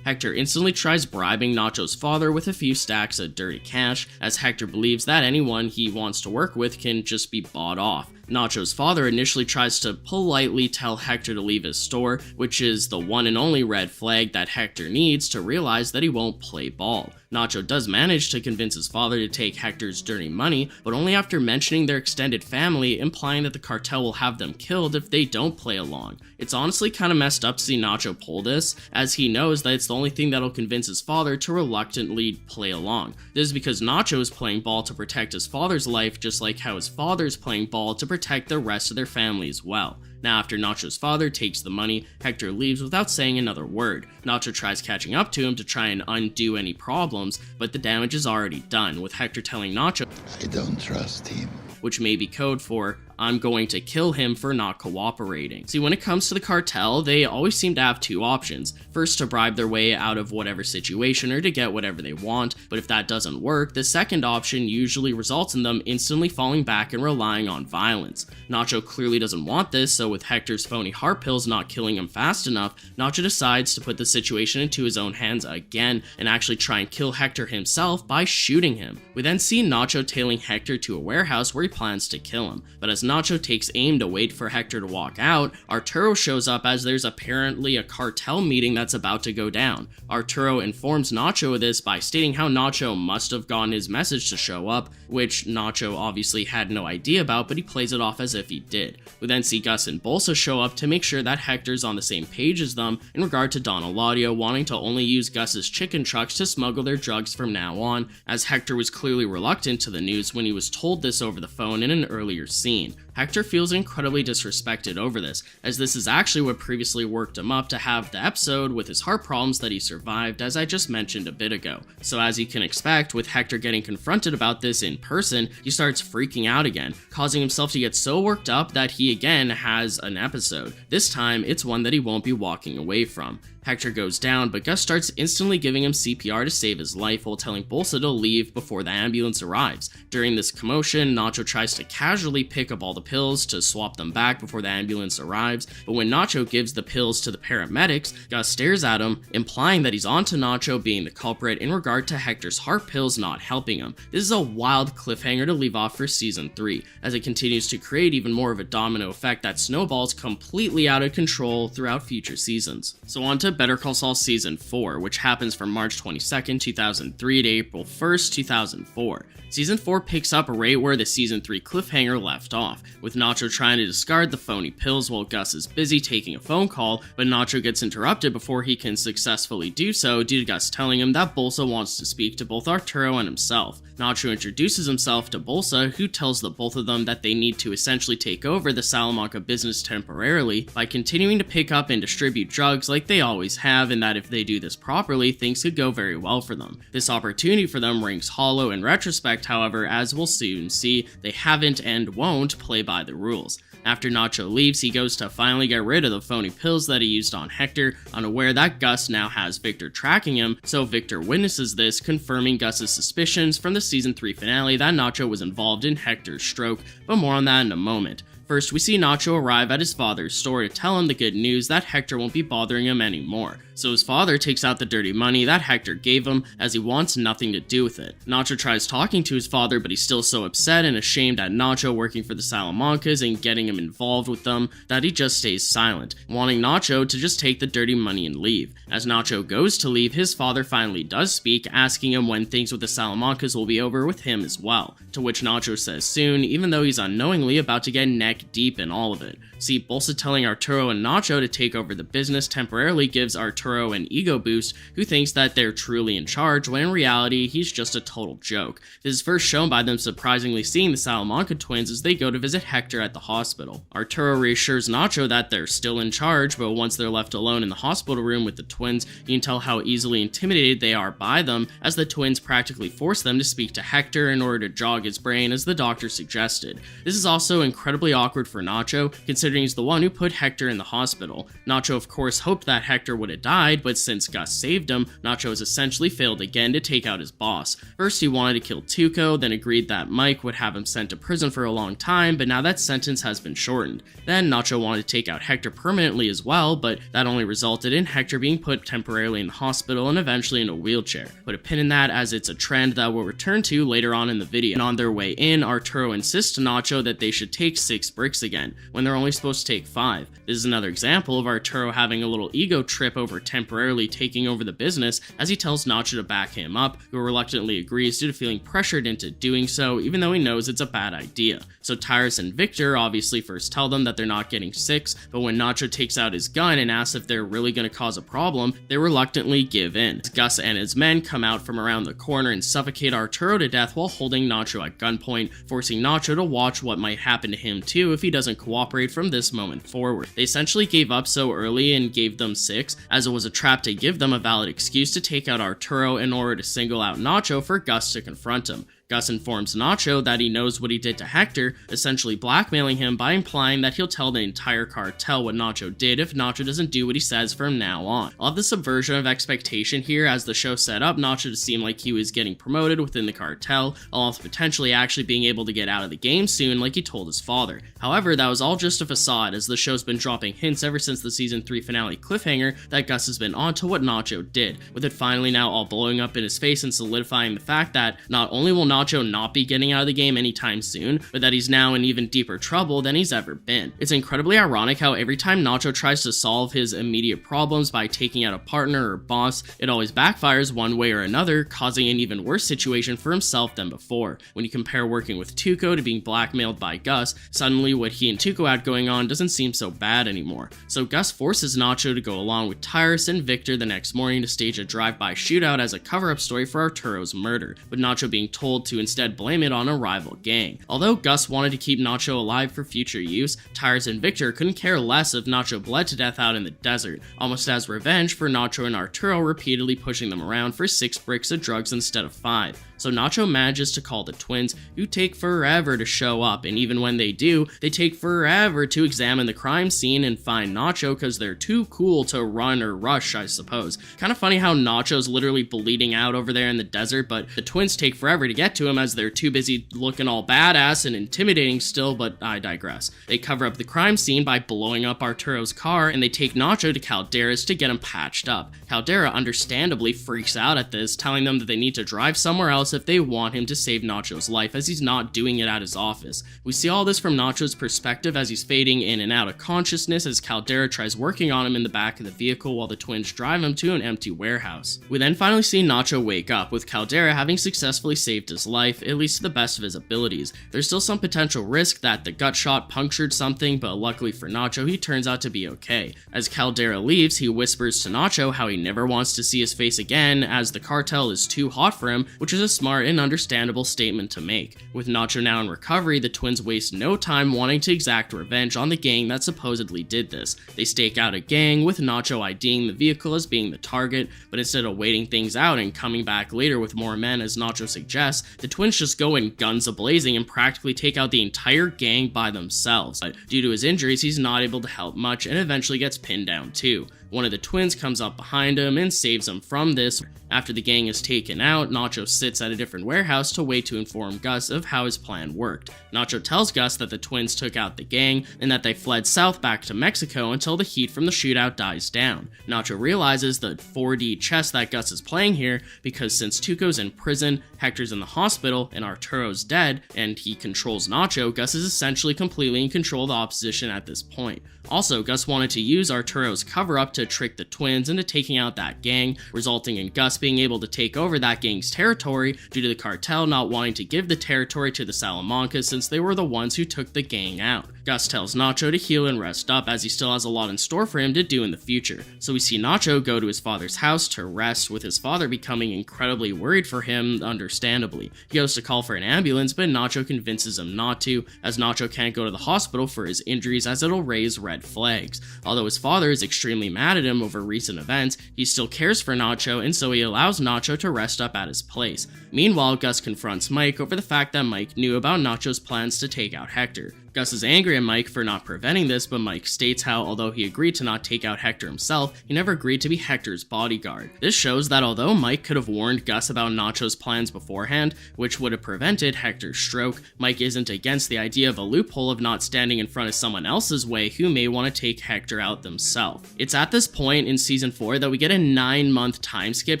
Hector instantly tries bribing Nacho's father with a few stacks of dirty cash, as Hector believes that anyone he wants to work with can just be bought off. Nacho's father initially tries to politely tell Hector to leave his store, which is the one and only red flag that Hector needs to realize that he won't play ball. Nacho does manage to convince his father to take Hector's dirty money, but only after mentioning their extended family, implying that the cartel will have them killed if they don't play along. It's honestly kinda messed up to see Nacho pull this, as he knows that it's the only thing that'll convince his father to reluctantly play along. This is because Nacho is playing ball to protect his father's life, just like how his father's playing ball to protect the rest of their family as well. Now, after Nacho's father takes the money, Hector leaves without saying another word. Nacho tries catching up to him to try and undo any problems, but the damage is already done, with Hector telling Nacho, I don't trust him. which may be code for, I'm going to kill him for not cooperating. See, when it comes to the cartel, they always seem to have two options. First, to bribe their way out of whatever situation or to get whatever they want, but if that doesn't work, the second option usually results in them instantly falling back and relying on violence. Nacho clearly doesn't want this, so with Hector's phony heart pills not killing him fast enough, Nacho decides to put the situation into his own hands again and actually try and kill Hector himself by shooting him. We then see Nacho tailing Hector to a warehouse where he plans to kill him, but as Nacho takes aim to wait for Hector to walk out, Arturo shows up as there's apparently a cartel meeting that's about to go down. Arturo informs Nacho of this by stating how Nacho must have gotten his message to show up, which Nacho obviously had no idea about, but he plays it off as if he did. We then see Gus and Bolsa show up to make sure that Hector's on the same page as them in regard to Don Eladio wanting to only use Gus's chicken trucks to smuggle their drugs from now on, as Hector was clearly reluctant to the news when he was told this over the phone in an earlier scene. Hector feels incredibly disrespected over this, as this is actually what previously worked him up to have the episode with his heart problems that he survived, as I just mentioned a bit ago. So as you can expect, with Hector getting confronted about this in person, he starts freaking out again, causing himself to get so worked up that he again has an episode. This time, it's one that he won't be walking away from. Hector goes down, but Gus starts instantly giving him CPR to save his life while telling Bolsa to leave before the ambulance arrives. During this commotion, Nacho tries to casually pick up all the pills to swap them back before the ambulance arrives, but when Nacho gives the pills to the paramedics, Gus stares at him, implying that he's onto Nacho being the culprit in regard to Hector's heart pills not helping him. This is a wild cliffhanger to leave off for season 3, as it continues to create even more of a domino effect that snowballs completely out of control throughout future seasons. So on to Better Call Saul Season 4, which happens from March 22nd, 2003 to April 1st, 2004. Season 4 picks up right where the Season 3 cliffhanger left off, with Nacho trying to discard the phony pills while Gus is busy taking a phone call, but Nacho gets interrupted before he can successfully do so due to Gus telling him that Bolsa wants to speak to both Arturo and himself. Nacho introduces himself to Bolsa, who tells the both of them that they need to essentially take over the Salamanca business temporarily by continuing to pick up and distribute drugs like they always have, and that if they do this properly, things could go very well for them. This opportunity for them rings hollow in retrospect, however, as we'll soon see, they haven't and won't play by the rules. After Nacho leaves, he goes to finally get rid of the phony pills that he used on Hector, unaware that Gus now has Victor tracking him, so Victor witnesses this, confirming Gus's suspicions from the season 3 finale that Nacho was involved in Hector's stroke, but more on that in a moment. First, we see Nacho arrive at his father's store to tell him the good news that Hector won't be bothering him anymore. So his father takes out the dirty money that Hector gave him, as he wants nothing to do with it. Nacho tries talking to his father, but he's still so upset and ashamed at Nacho working for the Salamancas and getting him involved with them that he just stays silent, wanting Nacho to just take the dirty money and leave. As Nacho goes to leave, his father finally does speak, asking him when things with the Salamancas will be over with him as well, to which Nacho says soon, even though he's unknowingly about to get neck deep in all of it. See, Bolsa telling Arturo and Nacho to take over the business temporarily gives Arturo an ego boost, who thinks that they're truly in charge, when in reality, he's just a total joke. This is first shown by them surprisingly seeing the Salamanca twins as they go to visit Hector at the hospital. Arturo reassures Nacho that they're still in charge, but once they're left alone in the hospital room with the twins, you can tell how easily intimidated they are by them, as the twins practically force them to speak to Hector in order to jog his brain as the doctor suggested. This is also incredibly awkward for Nacho, considering he's the one who put Hector in the hospital. Nacho of course hoped that Hector would have died, but since Gus saved him, Nacho has essentially failed again to take out his boss. First he wanted to kill Tuco, then agreed that Mike would have him sent to prison for a long time, but now that sentence has been shortened. Then Nacho wanted to take out Hector permanently as well, but that only resulted in Hector being put temporarily in the hospital and eventually in a wheelchair. Put a pin in that, as it's a trend that we'll return to later on in the video. And on their way in, Arturo insists to Nacho that they should take 6 bricks again, when they're only supposed to take 5. This is another example of Arturo having a little ego trip over temporarily taking over the business, as he tells Nacho to back him up, who reluctantly agrees due to feeling pressured into doing so, even though he knows it's a bad idea. So Tyrus and Victor obviously first tell them that they're not getting 6, but when Nacho takes out his gun and asks if they're really going to cause a problem, they reluctantly give in. Gus and his men come out from around the corner and suffocate Arturo to death while holding Nacho at gunpoint, forcing Nacho to watch what might happen to him too if he doesn't cooperate from this moment forward. They essentially gave up so early and gave them 6, as it was a trap to give them a valid excuse to take out Arturo in order to single out Nacho for Gus to confront him. Gus informs Nacho that he knows what he did to Hector, essentially blackmailing him by implying that he'll tell the entire cartel what Nacho did if Nacho doesn't do what he says from now on. I love the subversion of expectation here, as the show set up Nacho to seem like he was getting promoted within the cartel, along with potentially actually being able to get out of the game soon like he told his father. However, that was all just a facade, as the show's been dropping hints ever since the season 3 finale cliffhanger that Gus has been on to what Nacho did, with it finally now all blowing up in his face and solidifying the fact that not only will Nacho not be getting out of the game anytime soon, but that he's now in even deeper trouble than he's ever been. It's incredibly ironic how every time Nacho tries to solve his immediate problems by taking out a partner or boss, it always backfires one way or another, causing an even worse situation for himself than before. When you compare working with Tuco to being blackmailed by Gus, suddenly what he and Tuco had going on doesn't seem so bad anymore. So Gus forces Nacho to go along with Tyrus and Victor the next morning to stage a drive-by shootout as a cover-up story for Arturo's murder, with Nacho being told to instead blame it on a rival gang. Although Gus wanted to keep Nacho alive for future use, Tyrus and Victor couldn't care less if Nacho bled to death out in the desert, almost as revenge for Nacho and Arturo repeatedly pushing them around for 6 bricks of drugs instead of 5. So Nacho manages to call the twins, who take forever to show up, and even when they do, they take forever to examine the crime scene and find Nacho because they're too cool to run or rush, I suppose. Kind of funny how Nacho's literally bleeding out over there in the desert, but the twins take forever to get to him as they're too busy looking all badass and intimidating still, but I digress. They cover up the crime scene by blowing up Arturo's car, and they take Nacho to Caldera's to get him patched up. Caldera understandably freaks out at this, telling them that they need to drive somewhere else if they want him to save Nacho's life, as he's not doing it at his office. We see all this from Nacho's perspective as he's fading in and out of consciousness as Caldera tries working on him in the back of the vehicle while the twins drive him to an empty warehouse. We then finally see Nacho wake up, with Caldera having successfully saved his life, at least to the best of his abilities. There's still some potential risk that the gut shot punctured something, but luckily for Nacho, he turns out to be okay. As Caldera leaves, he whispers to Nacho how he never wants to see his face again, as the cartel is too hot for him, which is a smart and understandable statement to make. With Nacho now in recovery, the twins waste no time wanting to exact revenge on the gang that supposedly did this. They stake out a gang, with Nacho IDing the vehicle as being the target, but instead of waiting things out and coming back later with more men as Nacho suggests, the twins just go in guns a-blazing and practically take out the entire gang by themselves. But due to his injuries, he's not able to help much and eventually gets pinned down too. One of the twins comes up behind him and saves him from this. After the gang is taken out, Nacho sits at a different warehouse to wait to inform Gus of how his plan worked. Nacho tells Gus that the twins took out the gang and that they fled south back to Mexico until the heat from the shootout dies down. Nacho realizes the 4D chess that Gus is playing here because since Tuco's in prison, Hector's in the hospital, and Arturo's dead, and he controls Nacho, Gus is essentially completely in control of the opposition at this point. Also, Gus wanted to use Arturo's cover-up to trick the twins into taking out that gang, resulting in Gus being able to take over that gang's territory due to the cartel not wanting to give the territory to the Salamanca since they were the ones who took the gang out. Gus tells Nacho to heal and rest up as he still has a lot in store for him to do in the future. So we see Nacho go to his father's house to rest, with his father becoming incredibly worried for him, understandably. He goes to call for an ambulance, but Nacho convinces him not to, as Nacho can't go to the hospital for his injuries as it'll raise red flags. Although his father is extremely mad at him over recent events, he still cares for Nacho, and so he allows Nacho to rest up at his place. Meanwhile, Gus confronts Mike over the fact that Mike knew about Nacho's plans to take out Hector. Gus is angry at Mike for not preventing this, but Mike states how, although he agreed to not take out Hector himself, he never agreed to be Hector's bodyguard. This shows that although Mike could have warned Gus about Nacho's plans beforehand, which would have prevented Hector's stroke, Mike isn't against the idea of a loophole of not standing in front of someone else's way who may want to take Hector out themselves. It's at this point in Season 4 that we get a 9-month time skip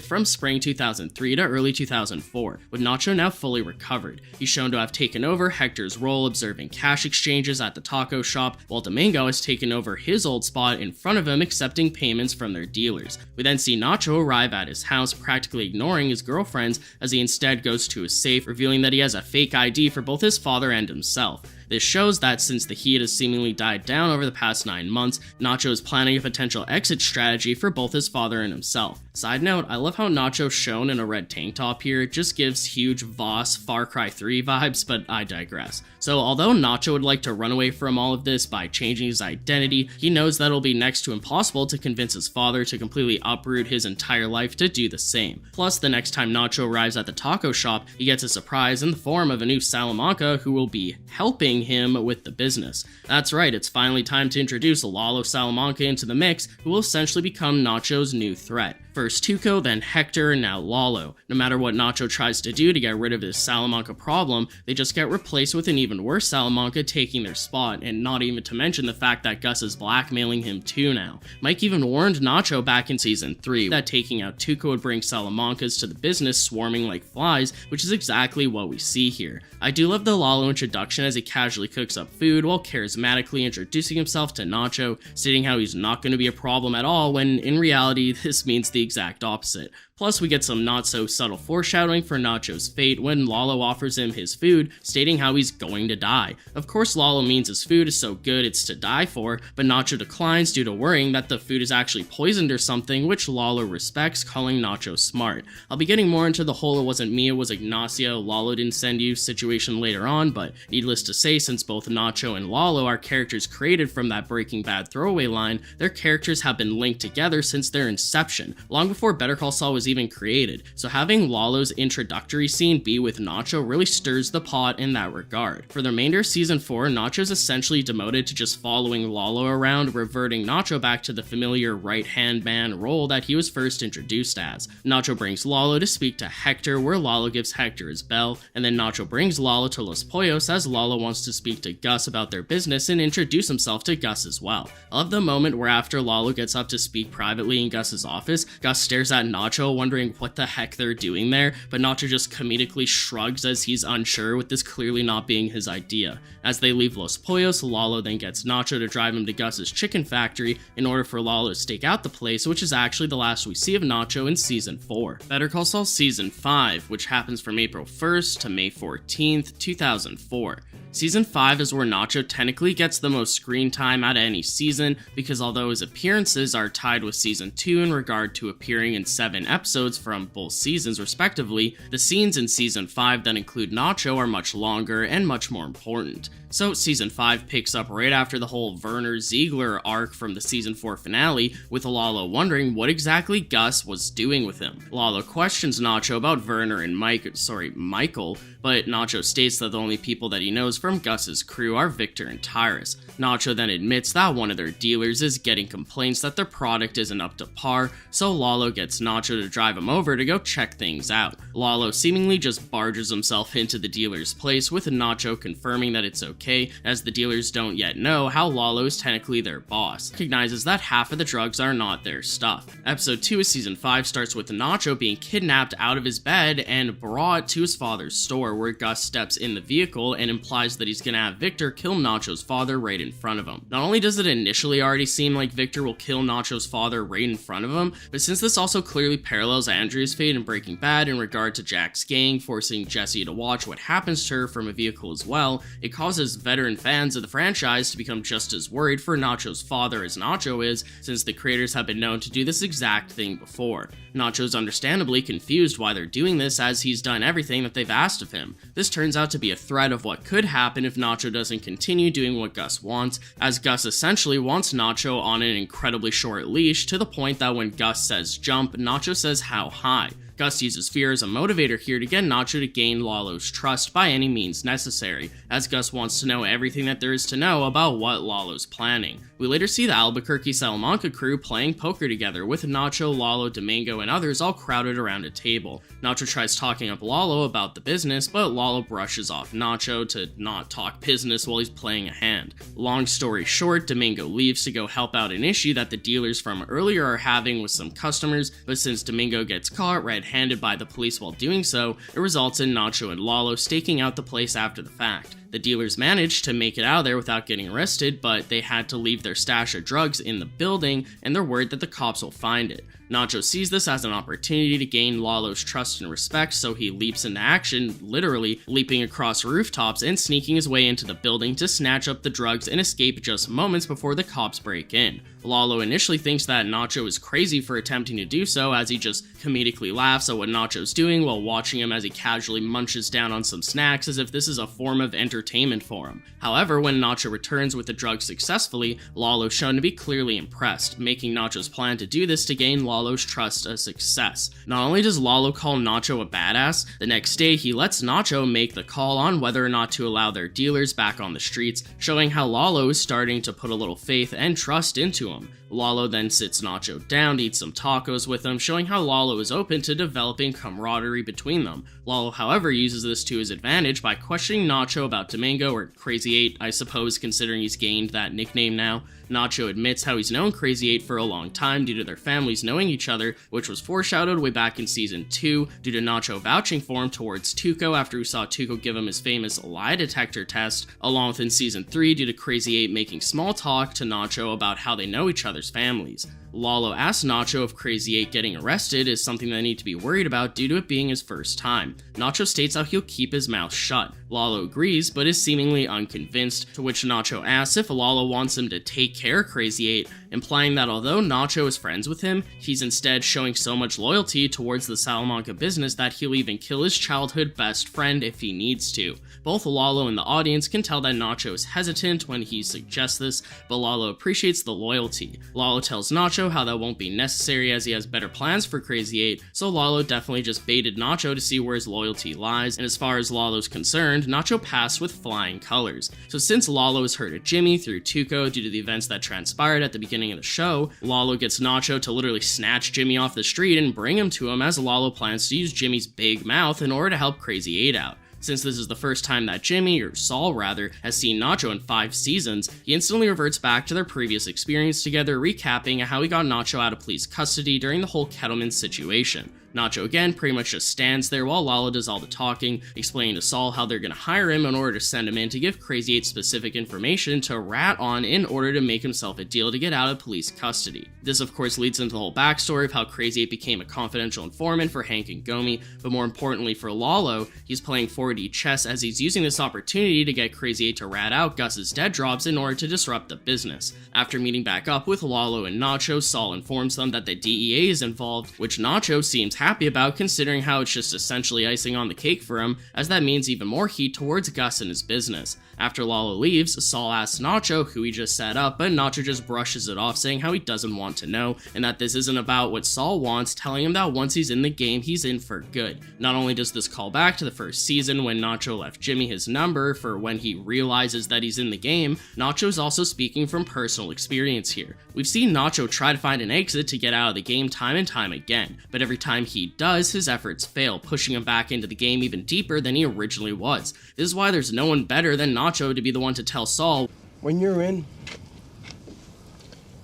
from spring 2003 to early 2004, with Nacho now fully recovered. He's shown to have taken over Hector's role observing cash exchanges at the taco shop, while Domingo has taken over his old spot in front of him accepting payments from their dealers. We then see Nacho arrive at his house, practically ignoring his girlfriends as he instead goes to his safe, revealing that he has a fake ID for both his father and himself. This shows that since the heat has seemingly died down over the past 9 months, Nacho is planning a potential exit strategy for both his father and himself. Side note, I love how Nacho's shown in a red tank top here. It just gives huge Voss Far Cry 3 vibes, but I digress. So although Nacho would like to run away from all of this by changing his identity, he knows that it'll be next to impossible to convince his father to completely uproot his entire life to do the same. Plus, the next time Nacho arrives at the taco shop, he gets a surprise in the form of a new Salamanca who will be helping him with the business. That's right, it's finally time to introduce Lalo Salamanca into the mix, who will essentially become Nacho's new threat. First Tuco, then Hector, and now Lalo. No matter what Nacho tries to do to get rid of his Salamanca problem, they just get replaced with an even worse Salamanca taking their spot, and not even to mention the fact that Gus is blackmailing him too now. Mike even warned Nacho back in Season 3 that taking out Tuco would bring Salamancas to the business swarming like flies, which is exactly what we see here. I do love the Lalo introduction as he casually cooks up food while charismatically introducing himself to Nacho, stating how he's not going to be a problem at all when in reality this means the exact opposite. Plus, we get some not-so-subtle foreshadowing for Nacho's fate when Lalo offers him his food, stating how he's going to die. Of course, Lalo means his food is so good it's to die for, but Nacho declines due to worrying that the food is actually poisoned or something, which Lalo respects, calling Nacho smart. I'll be getting more into the whole "it wasn't me, it was Ignacio, Lalo didn't send you" situation later on, but needless to say, since both Nacho and Lalo are characters created from that Breaking Bad throwaway line, their characters have been linked together since their inception, long before Better Call Saul was even created, so having Lalo's introductory scene be with Nacho really stirs the pot in that regard. For the remainder of Season 4, Nacho's essentially demoted to just following Lalo around, reverting Nacho back to the familiar right-hand man role that he was first introduced as. Nacho brings Lalo to speak to Hector, where Lalo gives Hector his bell, and then Nacho brings Lalo to Los Pollos as Lalo wants to speak to Gus about their business and introduce himself to Gus as well. I love the moment where after Lalo gets up to speak privately in Gus's office, Gus stares at Nacho wondering what the heck they're doing there, but Nacho just comedically shrugs as he's unsure, with this clearly not being his idea. As they leave Los Pollos, Lalo then gets Nacho to drive him to Gus's chicken factory in order for Lalo to stake out the place, which is actually the last we see of Nacho in Season 4. Better Call Saul Season 5, which happens from April 1st to May 14th, 2004. Season 5 is where Nacho technically gets the most screen time out of any season, because although his appearances are tied with Season 2 in regard to appearing in 7 episodes from both seasons respectively, the scenes in Season 5 that include Nacho are much longer and much more important. So Season 5 picks up right after the whole Werner Ziegler arc from the Season 4 finale, with Lalo wondering what exactly Gus was doing with him. Lalo questions Nacho about Werner and Michael, but Nacho states that the only people that he knows from Gus's crew are Victor and Tyrus. Nacho then admits that one of their dealers is getting complaints that their product isn't up to par, so Lalo gets Nacho to drive him over to go check things out. Lalo seemingly just barges himself into the dealer's place, with Nacho confirming that it's okay, as the dealers don't yet know how Lalo is technically their boss. Recognizes that half of the drugs are not their stuff. Episode 2 of Season 5 starts with Nacho being kidnapped out of his bed and brought to his father's store, where Gus steps in the vehicle and implies that he's gonna have Victor kill Nacho's father right in front of him. Not only does it initially already seem like Victor will kill Nacho's father right in front of him, but since this also clearly parallels Andrea's fate in Breaking Bad in regard to Jack's gang forcing Jesse to watch what happens to her from a vehicle as well, it causes veteran fans of the franchise to become just as worried for Nacho's father as Nacho is, since the creators have been known to do this exact thing before. Nacho's understandably confused why they're doing this, as he's done everything that they've asked of him. This turns out to be a threat of what could happen if Nacho doesn't continue doing what Gus wants, as Gus essentially wants Nacho on an incredibly short leash, to the point that when Gus says jump, Nacho says how high. Gus uses fear as a motivator here to get Nacho to gain Lalo's trust by any means necessary, as Gus wants to know everything that there is to know about what Lalo's planning. We later see the Albuquerque Salamanca crew playing poker together, with Nacho, Lalo, Domingo, and others all crowded around a table. Nacho tries talking up Lalo about the business, but Lalo brushes off Nacho to not talk business while he's playing a hand. Long story short, Domingo leaves to go help out an issue that the dealers from earlier are having with some customers, but since Domingo gets caught red-handed by the police while doing so, it results in Nacho and Lalo staking out the place after the fact. The dealers managed to make it out of there without getting arrested, but they had to leave their stash of drugs in the building, and they're worried that the cops will find it. Nacho sees this as an opportunity to gain Lalo's trust and respect, so he leaps into action, literally leaping across rooftops and sneaking his way into the building to snatch up the drugs and escape just moments before the cops break in. Lalo initially thinks that Nacho is crazy for attempting to do so, as he just comedically laughs at what Nacho's doing while watching him as he casually munches down on some snacks, as if this is a form of entertainment for him. However, when Nacho returns with the drugs successfully, Lalo's shown to be clearly impressed, making Nacho's plan to do this to gain Lalo's trust a success. Not only does Lalo call Nacho a badass, the next day he lets Nacho make the call on whether or not to allow their dealers back on the streets, showing how Lalo is starting to put a little faith and trust into him. Lalo then sits Nacho down to eat some tacos with him, showing how Lalo is open to developing camaraderie between them. Lalo, however, uses this to his advantage by questioning Nacho about Domingo, or Crazy 8, I suppose, considering he's gained that nickname now. Nacho admits how he's known Crazy 8 for a long time due to their families knowing each other, which was foreshadowed way back in Season 2 due to Nacho vouching for him towards Tuco after he saw Tuco give him his famous lie detector test, along with in Season 3 due to Crazy 8 making small talk to Nacho about how they know each other's families. Lalo asks Nacho if Crazy 8 getting arrested is something they need to be worried about due to it being his first time. Nacho states how he'll keep his mouth shut. Lalo agrees, but is seemingly unconvinced, to which Nacho asks if Lalo wants him to take care of Crazy 8, implying that although Nacho is friends with him, he's instead showing so much loyalty towards the Salamanca business that he'll even kill his childhood best friend if he needs to. Both Lalo and the audience can tell that Nacho is hesitant when he suggests this, but Lalo appreciates the loyalty. Lalo tells Nacho how that won't be necessary as he has better plans for Crazy 8, so Lalo definitely just baited Nacho to see where his loyalty lies, and as far as Lalo's concerned, Nacho passed with flying colors. So since Lalo is hurt at Jimmy through Tuco due to the events that transpired at the beginning of the show, Lalo gets Nacho to literally snatch Jimmy off the street and bring him to him, as Lalo plans to use Jimmy's big mouth in order to help Crazy 8 out. Since this is the first time that Jimmy, or Saul rather, has seen Nacho in 5 seasons, he instantly reverts back to their previous experience together, recapping how he got Nacho out of police custody during the whole Kettleman situation. Nacho again pretty much just stands there while Lalo does all the talking, explaining to Saul how they're gonna hire him in order to send him in to give Crazy 8 specific information to rat on in order to make himself a deal to get out of police custody. This of course leads into the whole backstory of how Crazy 8 became a confidential informant for Hank and Gomi, but more importantly for Lalo, he's playing 4D chess as he's using this opportunity to get Crazy 8 to rat out Gus's dead drops in order to disrupt the business. After meeting back up with Lalo and Nacho, Saul informs them that the DEA is involved, which Nacho seems happy about considering how it's just essentially icing on the cake for him, as that means even more heat towards Gus and his business. After Lalo leaves, Saul asks Nacho who he just set up, but Nacho just brushes it off, saying how he doesn't want to know, and that this isn't about what Saul wants, telling him that once he's in the game, he's in for good. Not only does this call back to the first season when Nacho left Jimmy his number for when he realizes that he's in the game, Nacho's also speaking from personal experience here. We've seen Nacho try to find an exit to get out of the game time and time again, but every time he does, his efforts fail, pushing him back into the game even deeper than he originally was. This is why there's no one better than Nacho to be the one to tell Saul, When you're in,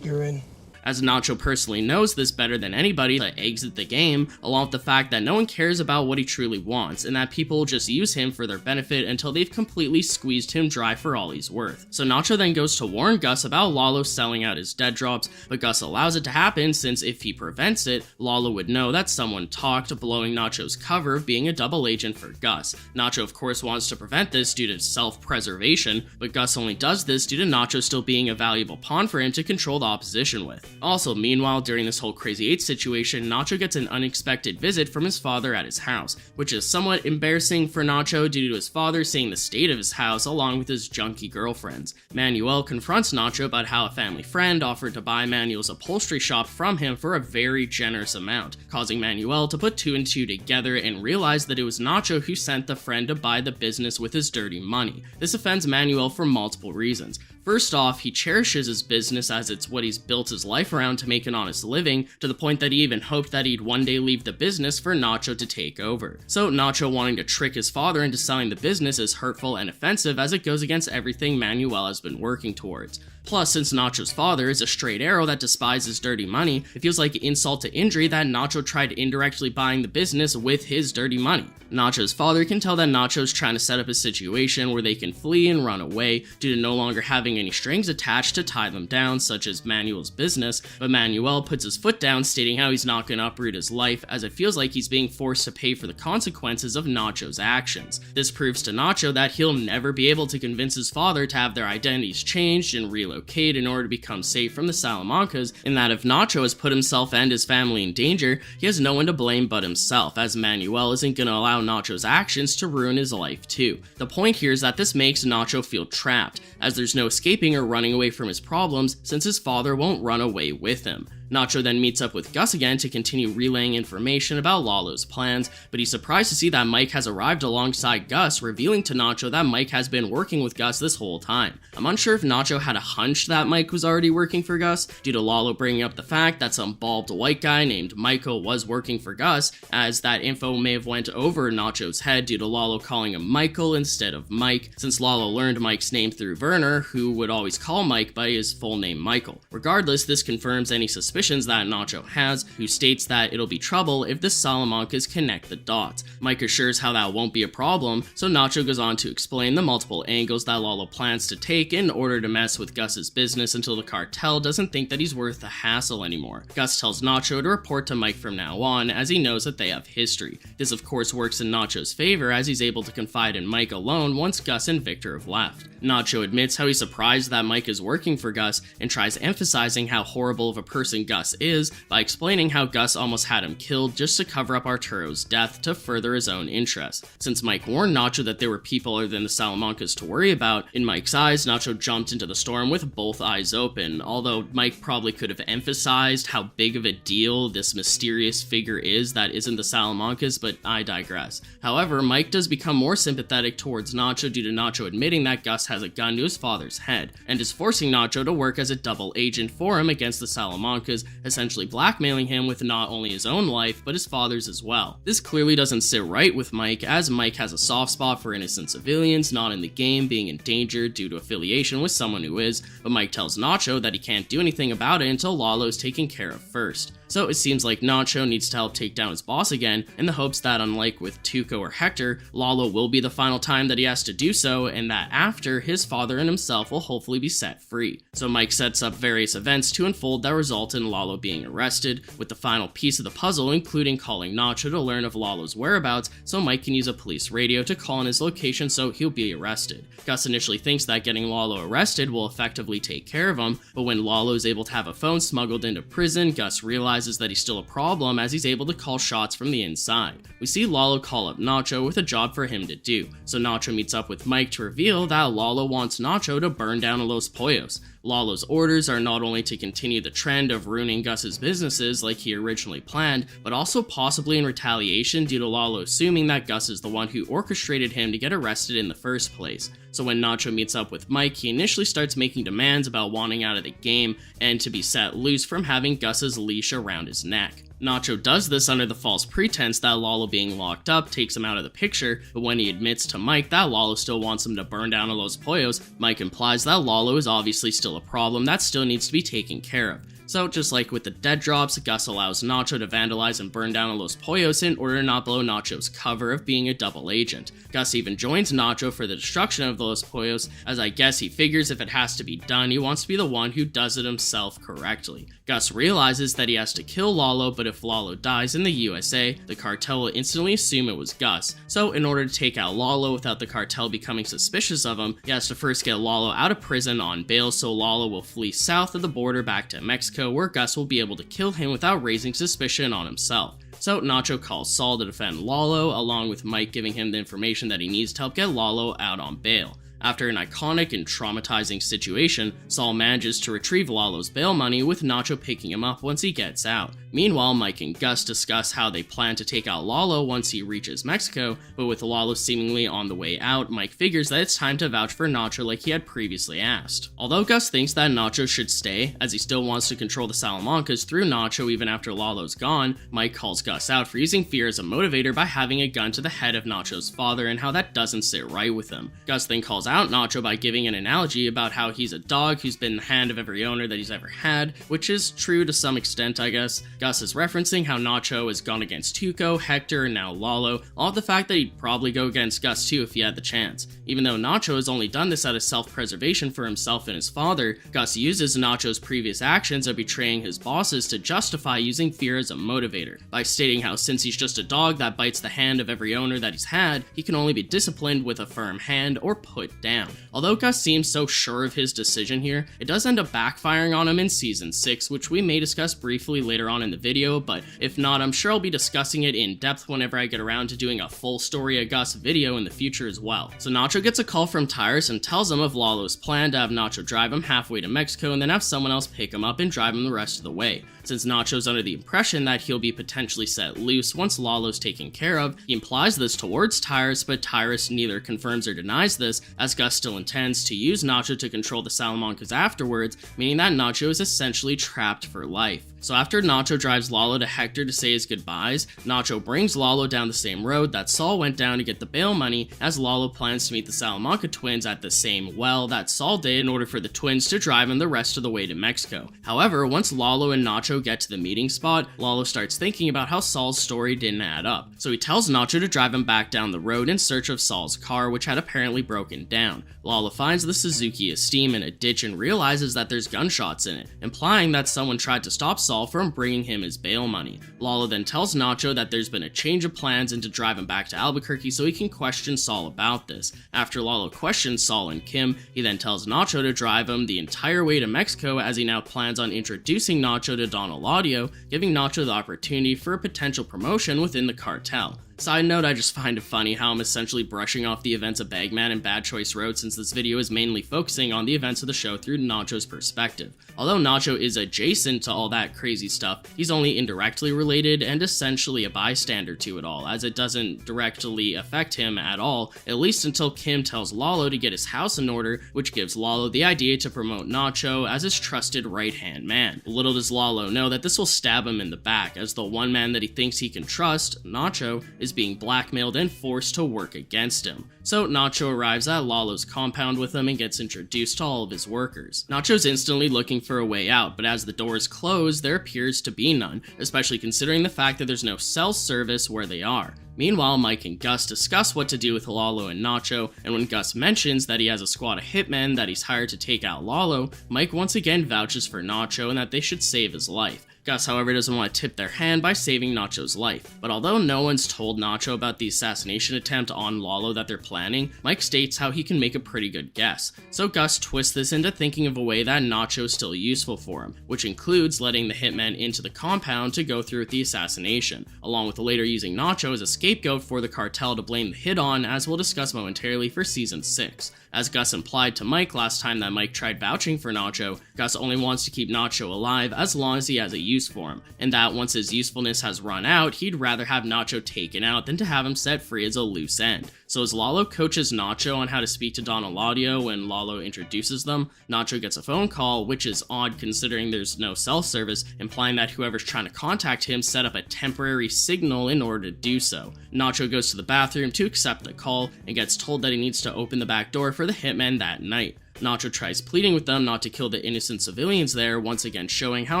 you're in. as Nacho personally knows this better than anybody to exit the game, along with the fact that no one cares about what he truly wants, and that people just use him for their benefit until they've completely squeezed him dry for all he's worth. So Nacho then goes to warn Gus about Lalo selling out his dead drops, but Gus allows it to happen since if he prevents it, Lalo would know that someone talked, blowing Nacho's cover of being a double agent for Gus. Nacho of course wants to prevent this due to self-preservation, but Gus only does this due to Nacho still being a valuable pawn for him to control the opposition with. Also, meanwhile, during this whole Crazy 8 situation, Nacho gets an unexpected visit from his father at his house, which is somewhat embarrassing for Nacho due to his father seeing the state of his house along with his junky girlfriends. Manuel confronts Nacho about how a family friend offered to buy Manuel's upholstery shop from him for a very generous amount, causing Manuel to put two and two together and realize that it was Nacho who sent the friend to buy the business with his dirty money. This offends Manuel for multiple reasons. First off, he cherishes his business as it's what he's built his life around to make an honest living, to the point that he even hoped that he'd one day leave the business for Nacho to take over. So Nacho wanting to trick his father into selling the business is hurtful and offensive as it goes against everything Manuel has been working towards. Plus, since Nacho's father is a straight arrow that despises dirty money, it feels like insult to injury that Nacho tried indirectly buying the business with his dirty money. Nacho's father can tell that Nacho's trying to set up a situation where they can flee and run away due to no longer having any strings attached to tie them down, such as Manuel's business, but Manuel puts his foot down, stating how he's not going to uproot his life, as it feels like he's being forced to pay for the consequences of Nacho's actions. This proves to Nacho that he'll never be able to convince his father to have their identities changed and relocate in order to become safe from the Salamancas, and that if Nacho has put himself and his family in danger, he has no one to blame but himself, as Manuel isn't going to allow Nacho's actions to ruin his life too. The point here is that this makes Nacho feel trapped, as there's no escaping or running away from his problems since his father won't run away with him. Nacho then meets up with Gus again to continue relaying information about Lalo's plans, but he's surprised to see that Mike has arrived alongside Gus, revealing to Nacho that Mike has been working with Gus this whole time. I'm unsure if Nacho had a hunch that Mike was already working for Gus, due to Lalo bringing up the fact that some bald white guy named Michael was working for Gus, as that info may have went over Nacho's head due to Lalo calling him Michael instead of Mike, since Lalo learned Mike's name through Werner, who would always call Mike by his full name Michael. Regardless, this confirms any suspicion that Nacho has, who states that it'll be trouble if the Salamancas connect the dots. Mike assures how that won't be a problem, so Nacho goes on to explain the multiple angles that Lalo plans to take in order to mess with Gus's business until the cartel doesn't think that he's worth the hassle anymore. Gus tells Nacho to report to Mike from now on, as he knows that they have history. This of course works in Nacho's favor, as he's able to confide in Mike alone once Gus and Victor have left. Nacho admits how he's surprised that Mike is working for Gus, and tries emphasizing how horrible of a person Gus is by explaining how Gus almost had him killed just to cover up Arturo's death to further his own interests. Since Mike warned Nacho that there were people other than the Salamancas to worry about, in Mike's eyes, Nacho jumped into the storm with both eyes open, although Mike probably could have emphasized how big of a deal this mysterious figure is that isn't the Salamancas, but I digress. However, Mike does become more sympathetic towards Nacho due to Nacho admitting that Gus has a gun to his father's head, and is forcing Nacho to work as a double agent for him against the Salamancas, essentially blackmailing him with not only his own life, but his father's as well. This clearly doesn't sit right with Mike, as Mike has a soft spot for innocent civilians not in the game being endangered due to affiliation with someone who is, but Mike tells Nacho that he can't do anything about it until Lalo's taken care of first. So it seems like Nacho needs to help take down his boss again, in the hopes that unlike with Tuco or Hector, Lalo will be the final time that he has to do so, and that after, his father and himself will hopefully be set free. So Mike sets up various events to unfold that result in Lalo being arrested, with the final piece of the puzzle including calling Nacho to learn of Lalo's whereabouts so Mike can use a police radio to call on his location so he'll be arrested. Gus initially thinks that getting Lalo arrested will effectively take care of him, but when Lalo is able to have a phone smuggled into prison, Gus realizes that he's still a problem as he's able to call shots from the inside. We see Lalo call up Nacho with a job for him to do, so Nacho meets up with Mike to reveal that Lalo wants Nacho to burn down Los Pollos. Lalo's orders are not only to continue the trend of ruining Gus's businesses like he originally planned, but also possibly in retaliation due to Lalo assuming that Gus is the one who orchestrated him to get arrested in the first place. So when Nacho meets up with Mike, he initially starts making demands about wanting out of the game and to be set loose from having Gus's leash around his neck. Nacho does this under the false pretense that Lalo being locked up takes him out of the picture, but when he admits to Mike that Lalo still wants him to burn down Los Pollos, Mike implies that Lalo is obviously still a problem that still needs to be taken care of. So just like with the dead drops, Gus allows Nacho to vandalize and burn down Los Pollos in order to not blow Nacho's cover of being a double agent. Gus even joins Nacho for the destruction of the Los Pollos, as I guess he figures if it has to be done, he wants to be the one who does it himself correctly. Gus realizes that he has to kill Lalo, but if Lalo dies in the USA, the cartel will instantly assume it was Gus. So in order to take out Lalo without the cartel becoming suspicious of him, he has to first get Lalo out of prison on bail so Lalo will flee south of the border back to Mexico, where Gus will be able to kill him without raising suspicion on himself. So Nacho calls Saul to defend Lalo, along with Mike giving him the information that he needs to help get Lalo out on bail. After an iconic and traumatizing situation, Saul manages to retrieve Lalo's bail money, with Nacho picking him up once he gets out. Meanwhile, Mike and Gus discuss how they plan to take out Lalo once he reaches Mexico, but with Lalo seemingly on the way out, Mike figures that it's time to vouch for Nacho like he had previously asked. Although Gus thinks that Nacho should stay, as he still wants to control the Salamancas through Nacho even after Lalo's gone, Mike calls Gus out for using fear as a motivator by having a gun to the head of Nacho's father and how that doesn't sit right with him. Gus then calls out Nacho by giving an analogy about how he's a dog who's been in the hand of every owner that he's ever had, which is true to some extent, I guess. Gus is referencing how Nacho has gone against Tuco, Hector, and now Lalo, all of the fact that he'd probably go against Gus too if he had the chance. Even though Nacho has only done this out of self-preservation for himself and his father, Gus uses Nacho's previous actions of betraying his bosses to justify using fear as a motivator, by stating how since he's just a dog that bites the hand of every owner that he's had, he can only be disciplined with a firm hand or put down. Although Gus seems so sure of his decision here, it does end up backfiring on him in Season 6, which we may discuss briefly later on in the video, but if not, I'm sure I'll be discussing it in depth whenever I get around to doing a full story of Gus video in the future as well. So Nacho gets a call from Tyrus and tells him of Lalo's plan to have Nacho drive him halfway to Mexico and then have someone else pick him up and drive him the rest of the way. Since Nacho's under the impression that he'll be potentially set loose once Lalo's taken care of, he implies this towards Tyrus, but Tyrus neither confirms or denies this, as Gus still intends to use Nacho to control the Salamancas afterwards, meaning that Nacho is essentially trapped for life. So after Nacho drives Lalo to Hector to say his goodbyes, Nacho brings Lalo down the same road that Saul went down to get the bail money, as Lalo plans to meet the Salamanca twins at the same well that Saul did in order for the twins to drive him the rest of the way to Mexico. However, once Lalo and Nacho get to the meeting spot, Lalo starts thinking about how Saul's story didn't add up. So he tells Nacho to drive him back down the road in search of Saul's car, which had apparently broken down. Lalo finds the Suzuki Esteem in a ditch and realizes that there's gunshots in it, implying that someone tried to stop Saul from bringing him his bail money. Lalo then tells Nacho that there's been a change of plans and to drive him back to Albuquerque so he can question Saul about this. After Lalo questions Saul and Kim, he then tells Nacho to drive him the entire way to Mexico, as he now plans on introducing Nacho to Don Eladio, giving Nacho the opportunity for a potential promotion within the cartel. Side note, I just find it funny how I'm essentially brushing off the events of Bagman and Bad Choice Road, since this video is mainly focusing on the events of the show through Nacho's perspective. Although Nacho is adjacent to all that crazy stuff, he's only indirectly related and essentially a bystander to it all, as it doesn't directly affect him at all, at least until Kim tells Lalo to get his house in order, which gives Lalo the idea to promote Nacho as his trusted right-hand man. Little does Lalo know that this will stab him in the back, as the one man that he thinks he can trust, Nacho, is is being blackmailed and forced to work against him. So Nacho arrives at Lalo's compound with him and gets introduced to all of his workers. Nacho's instantly looking for a way out, but as the doors close, there appears to be none, especially considering the fact that there's no cell service where they are. Meanwhile, Mike and Gus discuss what to do with Lalo and Nacho, and when Gus mentions that he has a squad of hitmen that he's hired to take out Lalo, Mike once again vouches for Nacho and that they should save his life. Gus, however, doesn't want to tip their hand by saving Nacho's life, but although no one's told Nacho about the assassination attempt on Lalo that they're planning, Mike states how he can make a pretty good guess. So Gus twists this into thinking of a way that Nacho's still useful for him, which includes letting the hitmen into the compound to go through with the assassination, along with later using Nacho as a scapegoat for the cartel to blame the hit on, as we'll discuss momentarily for Season 6. As Gus implied to Mike last time that Mike tried vouching for Nacho, Gus only wants to keep Nacho alive as long as he has a use for him, and that once his usefulness has run out, he'd rather have Nacho taken out than to have him set free as a loose end. So as Lalo coaches Nacho on how to speak to Don Eladio when Lalo introduces them, Nacho gets a phone call, which is odd considering there's no cell service, implying that whoever's trying to contact him set up a temporary signal in order to do so. Nacho goes to the bathroom to accept the call and gets told that he needs to open the back door for the hitmen that night. Nacho tries pleading with them not to kill the innocent civilians there, once again showing how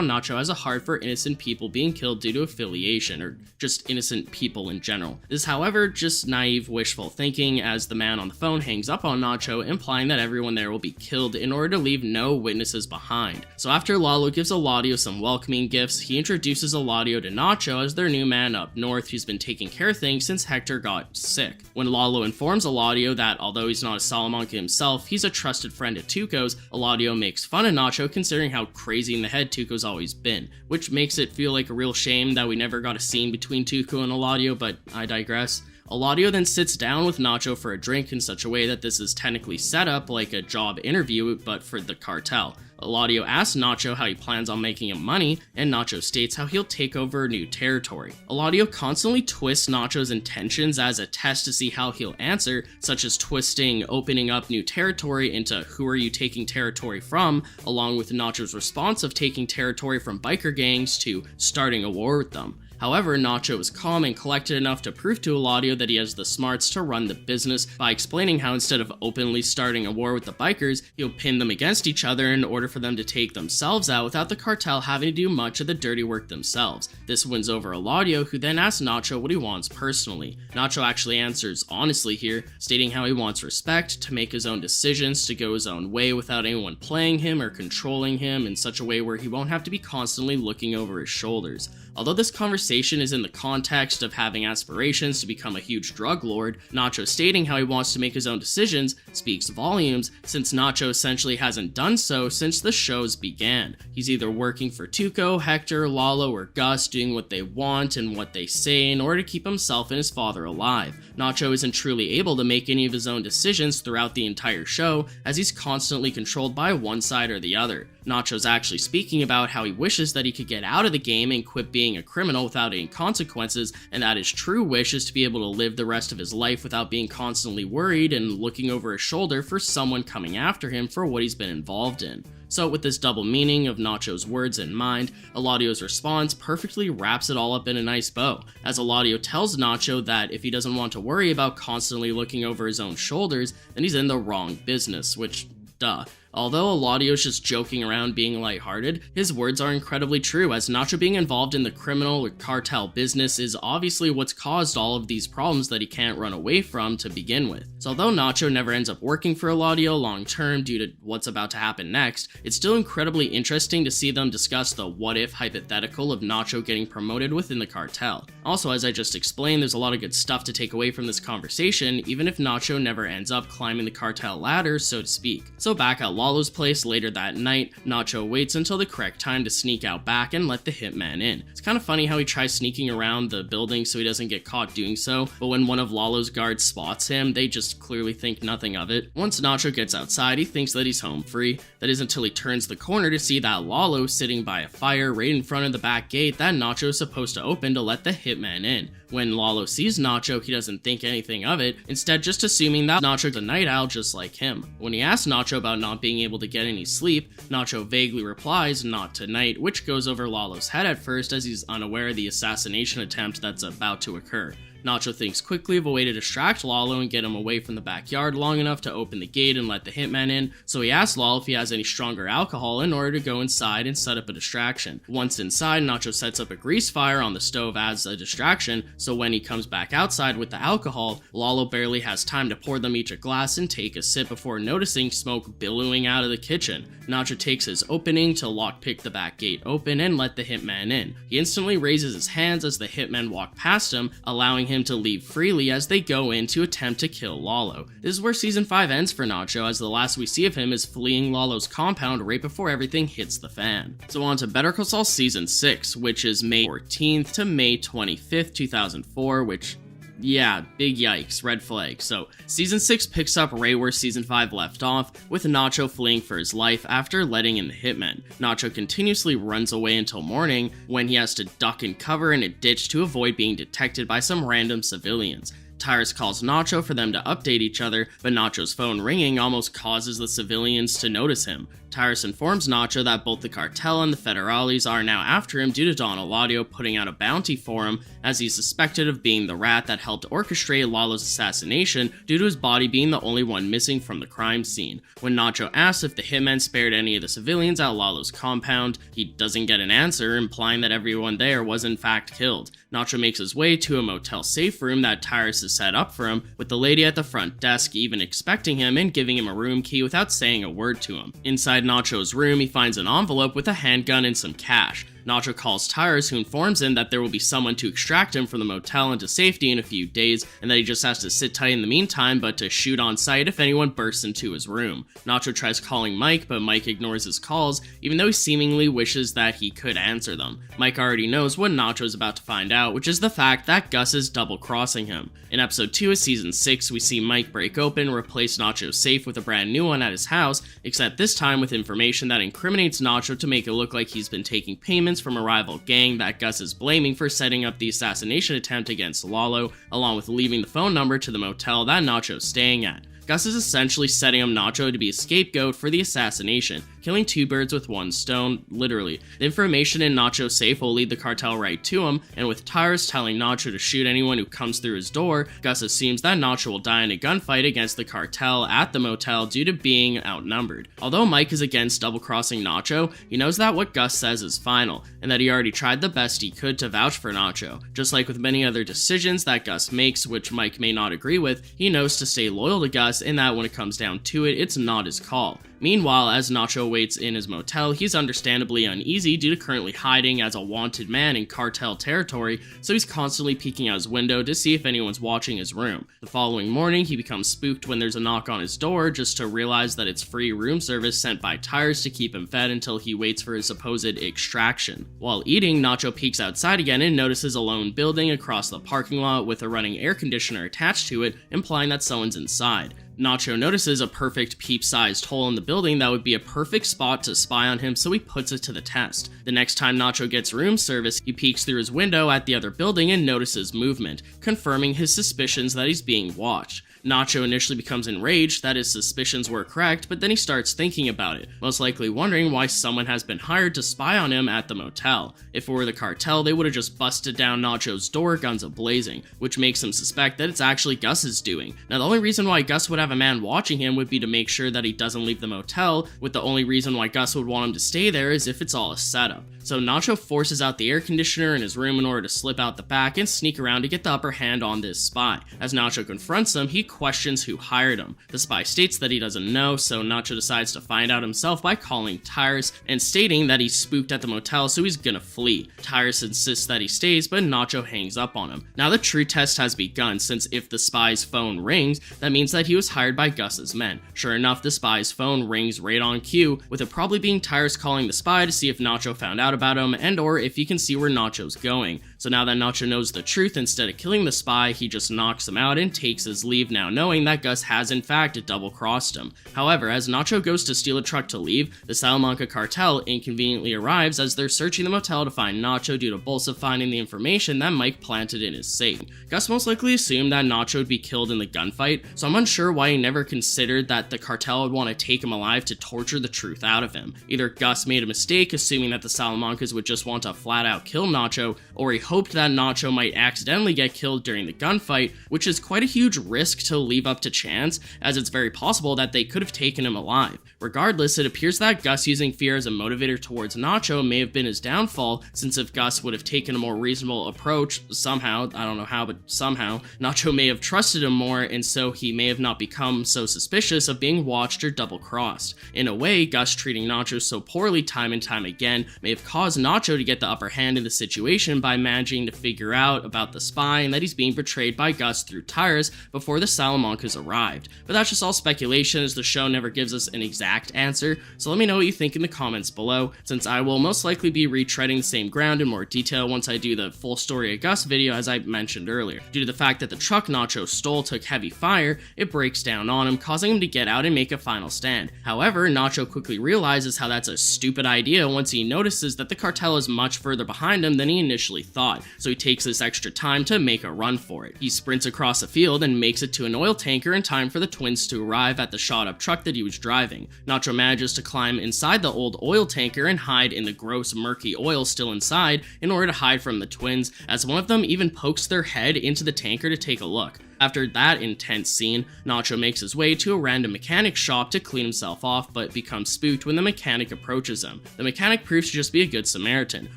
Nacho has a heart for innocent people being killed due to affiliation, or just innocent people in general. This is, however, just naive wishful thinking, as the man on the phone hangs up on Nacho, implying that everyone there will be killed in order to leave no witnesses behind. So after Lalo gives Eladio some welcoming gifts, he introduces Eladio to Nacho as their new man up north who's been taking care of things since Hector got sick. When Lalo informs Eladio that although he's not a Salamanca himself, he's a trusted friend at Tuco's, Eladio makes fun of Nacho considering how crazy in the head Tuco's always been, which makes it feel like a real shame that we never got a scene between Tuco and Eladio, but I digress. Eladio then sits down with Nacho for a drink in such a way that this is technically set up like a job interview, but for the cartel. Eladio asks Nacho how he plans on making him money, and Nacho states how he'll take over new territory. Eladio constantly twists Nacho's intentions as a test to see how he'll answer, such as twisting opening up new territory into who are you taking territory from, along with Nacho's response of taking territory from biker gangs to starting a war with them. However, Nacho is calm and collected enough to prove to Eladio that he has the smarts to run the business by explaining how instead of openly starting a war with the bikers, he'll pin them against each other in order for them to take themselves out without the cartel having to do much of the dirty work themselves. This wins over Eladio, who then asks Nacho what he wants personally. Nacho actually answers honestly here, stating how he wants respect, to make his own decisions, to go his own way without anyone playing him or controlling him in such a way where he won't have to be constantly looking over his shoulders. Although this conversation is in the context of having aspirations to become a huge drug lord, Nacho stating how he wants to make his own decisions speaks volumes, since Nacho essentially hasn't done so since the shows began. He's either working for Tuco, Hector, Lalo, or Gus, doing what they want and what they say in order to keep himself and his father alive. Nacho isn't truly able to make any of his own decisions throughout the entire show, as he's constantly controlled by one side or the other. Nacho's actually speaking about how he wishes that he could get out of the game and quit being a criminal without any consequences, and that his true wish is to be able to live the rest of his life without being constantly worried and looking over his shoulder for someone coming after him for what he's been involved in. So with this double meaning of Nacho's words in mind, Eladio's response perfectly wraps it all up in a nice bow, as Eladio tells Nacho that if he doesn't want to worry about constantly looking over his own shoulders, then he's in the wrong business, which, duh. Although Eladio's just joking around being lighthearted, his words are incredibly true, as Nacho being involved in the criminal or cartel business is obviously what's caused all of these problems that he can't run away from to begin with. So although Nacho never ends up working for Eladio long term due to what's about to happen next, it's still incredibly interesting to see them discuss the what-if hypothetical of Nacho getting promoted within the cartel. Also, as I just explained, there's a lot of good stuff to take away from this conversation, even if Nacho never ends up climbing the cartel ladder, so to speak. So back at Lalo's place later that night, Nacho waits until the correct time to sneak out back and let the hitman in. It's kind of funny how he tries sneaking around the building so he doesn't get caught doing so, but when one of Lalo's guards spots him, they just clearly think nothing of it. Once Nacho gets outside, he thinks that he's home free. That is until he turns the corner to see that Lalo sitting by a fire right in front of the back gate that Nacho is supposed to open to let the hitman in. When Lalo sees Nacho, he doesn't think anything of it, instead just assuming that Nacho's a night owl just like him. When he asks Nacho about not being able to get any sleep, Nacho vaguely replies, "Not tonight," which goes over Lalo's head at first as he's unaware of the assassination attempt that's about to occur. Nacho thinks quickly of a way to distract Lalo and get him away from the backyard long enough to open the gate and let the hitman in, so he asks Lalo if he has any stronger alcohol in order to go inside and set up a distraction. Once inside, Nacho sets up a grease fire on the stove as a distraction, so when he comes back outside with the alcohol, Lalo barely has time to pour them each a glass and take a sip before noticing smoke billowing out of the kitchen. Nacho takes his opening to lockpick the back gate open and let the hitman in. He instantly raises his hands as the hitmen walk past him, allowing him to leave freely as they go in to attempt to kill Lalo. This is where season 5 ends for Nacho, as the last we see of him is fleeing Lalo's compound right before everything hits the fan. So on to Better Call Saul season 6, which is May 14th to May 25th, 2004, which, yeah, big yikes, red flag. So, season 6 picks up right where season 5 left off, with Nacho fleeing for his life after letting in the hitmen. Nacho continuously runs away until morning, when he has to duck and cover in a ditch to avoid being detected by some random civilians. Tyrus calls Nacho for them to update each other, but Nacho's phone ringing almost causes the civilians to notice him. Tyrus informs Nacho that both the cartel and the federales are now after him due to Don Eladio putting out a bounty for him, as he's suspected of being the rat that helped orchestrate Lalo's assassination due to his body being the only one missing from the crime scene. When Nacho asks if the hitmen spared any of the civilians at Lalo's compound, he doesn't get an answer, implying that everyone there was in fact killed. Nacho makes his way to a motel safe room that Tyrus has set up for him, with the lady at the front desk even expecting him and giving him a room key without saying a word to him. Inside Nacho's room, he finds an envelope with a handgun and some cash. Nacho calls Tyrus, who informs him that there will be someone to extract him from the motel into safety in a few days, and that he just has to sit tight in the meantime, but to shoot on sight if anyone bursts into his room. Nacho tries calling Mike, but Mike ignores his calls, even though he seemingly wishes that he could answer them. Mike already knows what Nacho is about to find out, which is the fact that Gus is double-crossing him. In episode 2 of season 6, we see Mike break open and replace Nacho's safe with a brand new one at his house, except this time with information that incriminates Nacho to make it look like he's been taking payments from a rival gang that Gus is blaming for setting up the assassination attempt against Lalo, along with leaving the phone number to the motel that Nacho's staying at. Gus is essentially setting up Nacho to be a scapegoat for the assassination, killing two birds with one stone, literally. The information in Nacho's safe will lead the cartel right to him, and with Tyrus telling Nacho to shoot anyone who comes through his door, Gus assumes that Nacho will die in a gunfight against the cartel at the motel due to being outnumbered. Although Mike is against double-crossing Nacho, he knows that what Gus says is final, and that he already tried the best he could to vouch for Nacho. Just like with many other decisions that Gus makes, which Mike may not agree with, he knows to stay loyal to Gus, and that when it comes down to it, it's not his call. Meanwhile, as Nacho waits in his motel, he's understandably uneasy due to currently hiding as a wanted man in cartel territory, so he's constantly peeking out his window to see if anyone's watching his room. The following morning, he becomes spooked when there's a knock on his door, just to realize that it's free room service sent by Tyrus to keep him fed until he waits for his supposed extraction. While eating, Nacho peeks outside again and notices a lone building across the parking lot with a running air conditioner attached to it, implying that someone's inside. Nacho notices a perfect peep-sized hole in the building that would be a perfect spot to spy on him, so he puts it to the test. The next time Nacho gets room service, he peeks through his window at the other building and notices movement, confirming his suspicions that he's being watched. Nacho initially becomes enraged that his suspicions were correct, but then he starts thinking about it, most likely wondering why someone has been hired to spy on him at the motel. If it were the cartel, they would have just busted down Nacho's door, guns a-blazing, which makes him suspect that it's actually Gus's doing. Now, the only reason why Gus would have a man watching him would be to make sure that he doesn't leave the motel, with the only reason why Gus would want him to stay there is if it's all a setup. So Nacho forces out the air conditioner in his room in order to slip out the back and sneak around to get the upper hand on this spy. As Nacho confronts him, he questions who hired him. The spy states that he doesn't know, so Nacho decides to find out himself by calling Tyrus and stating that he's spooked at the motel, so he's gonna flee. Tyrus insists that he stays, but Nacho hangs up on him. Now the true test has begun, since if the spy's phone rings, that means that he was hired by Gus's men. Sure enough, the spy's phone rings right on cue, with it probably being Tyrus calling the spy to see if Nacho found out about him and or if he can see where Nacho's going. So now that Nacho knows the truth, instead of killing the spy, he just knocks him out and takes his leave, now knowing that Gus has in fact double-crossed him. However, as Nacho goes to steal a truck to leave, the Salamanca cartel inconveniently arrives as they're searching the motel to find Nacho due to Bolsa finding the information that Mike planted in his safe. Gus most likely assumed that Nacho would be killed in the gunfight, so I'm unsure why he never considered that the cartel would want to take him alive to torture the truth out of him. Either Gus made a mistake assuming that the Salamancas would just want to flat out kill Nacho, or he hoped that Nacho might accidentally get killed during the gunfight, which is quite a huge risk to leave up to chance, as it's very possible that they could have taken him alive. Regardless, it appears that Gus using fear as a motivator towards Nacho may have been his downfall, since if Gus would have taken a more reasonable approach, somehow, I don't know how, but somehow, Nacho may have trusted him more, and so he may have not become so suspicious of being watched or double-crossed. In a way, Gus treating Nacho so poorly time and time again may have caused Nacho to get the upper hand in the situation by managing to figure out about the spy and that he's being betrayed by Gus through Tyrus before the Salamancas arrived. But that's just all speculation, as the show never gives us an exact answer, so let me know what you think in the comments below, since I will most likely be retreading the same ground in more detail once I do the full story of Gus video as I mentioned earlier. Due to the fact that the truck Nacho stole took heavy fire, it breaks down on him, causing him to get out and make a final stand. However, Nacho quickly realizes how that's a stupid idea once he notices that the cartel is much further behind him than he initially thought, so he takes this extra time to make a run for it. He sprints across a field and makes it to an oil tanker in time for the twins to arrive at the shot-up truck that he was driving. Nacho manages to climb inside the old oil tanker and hide in the gross, murky oil still inside in order to hide from the twins, as one of them even pokes their head into the tanker to take a look. After that intense scene, Nacho makes his way to a random mechanic shop to clean himself off, but becomes spooked when the mechanic approaches him. The mechanic proves to just be a good Samaritan,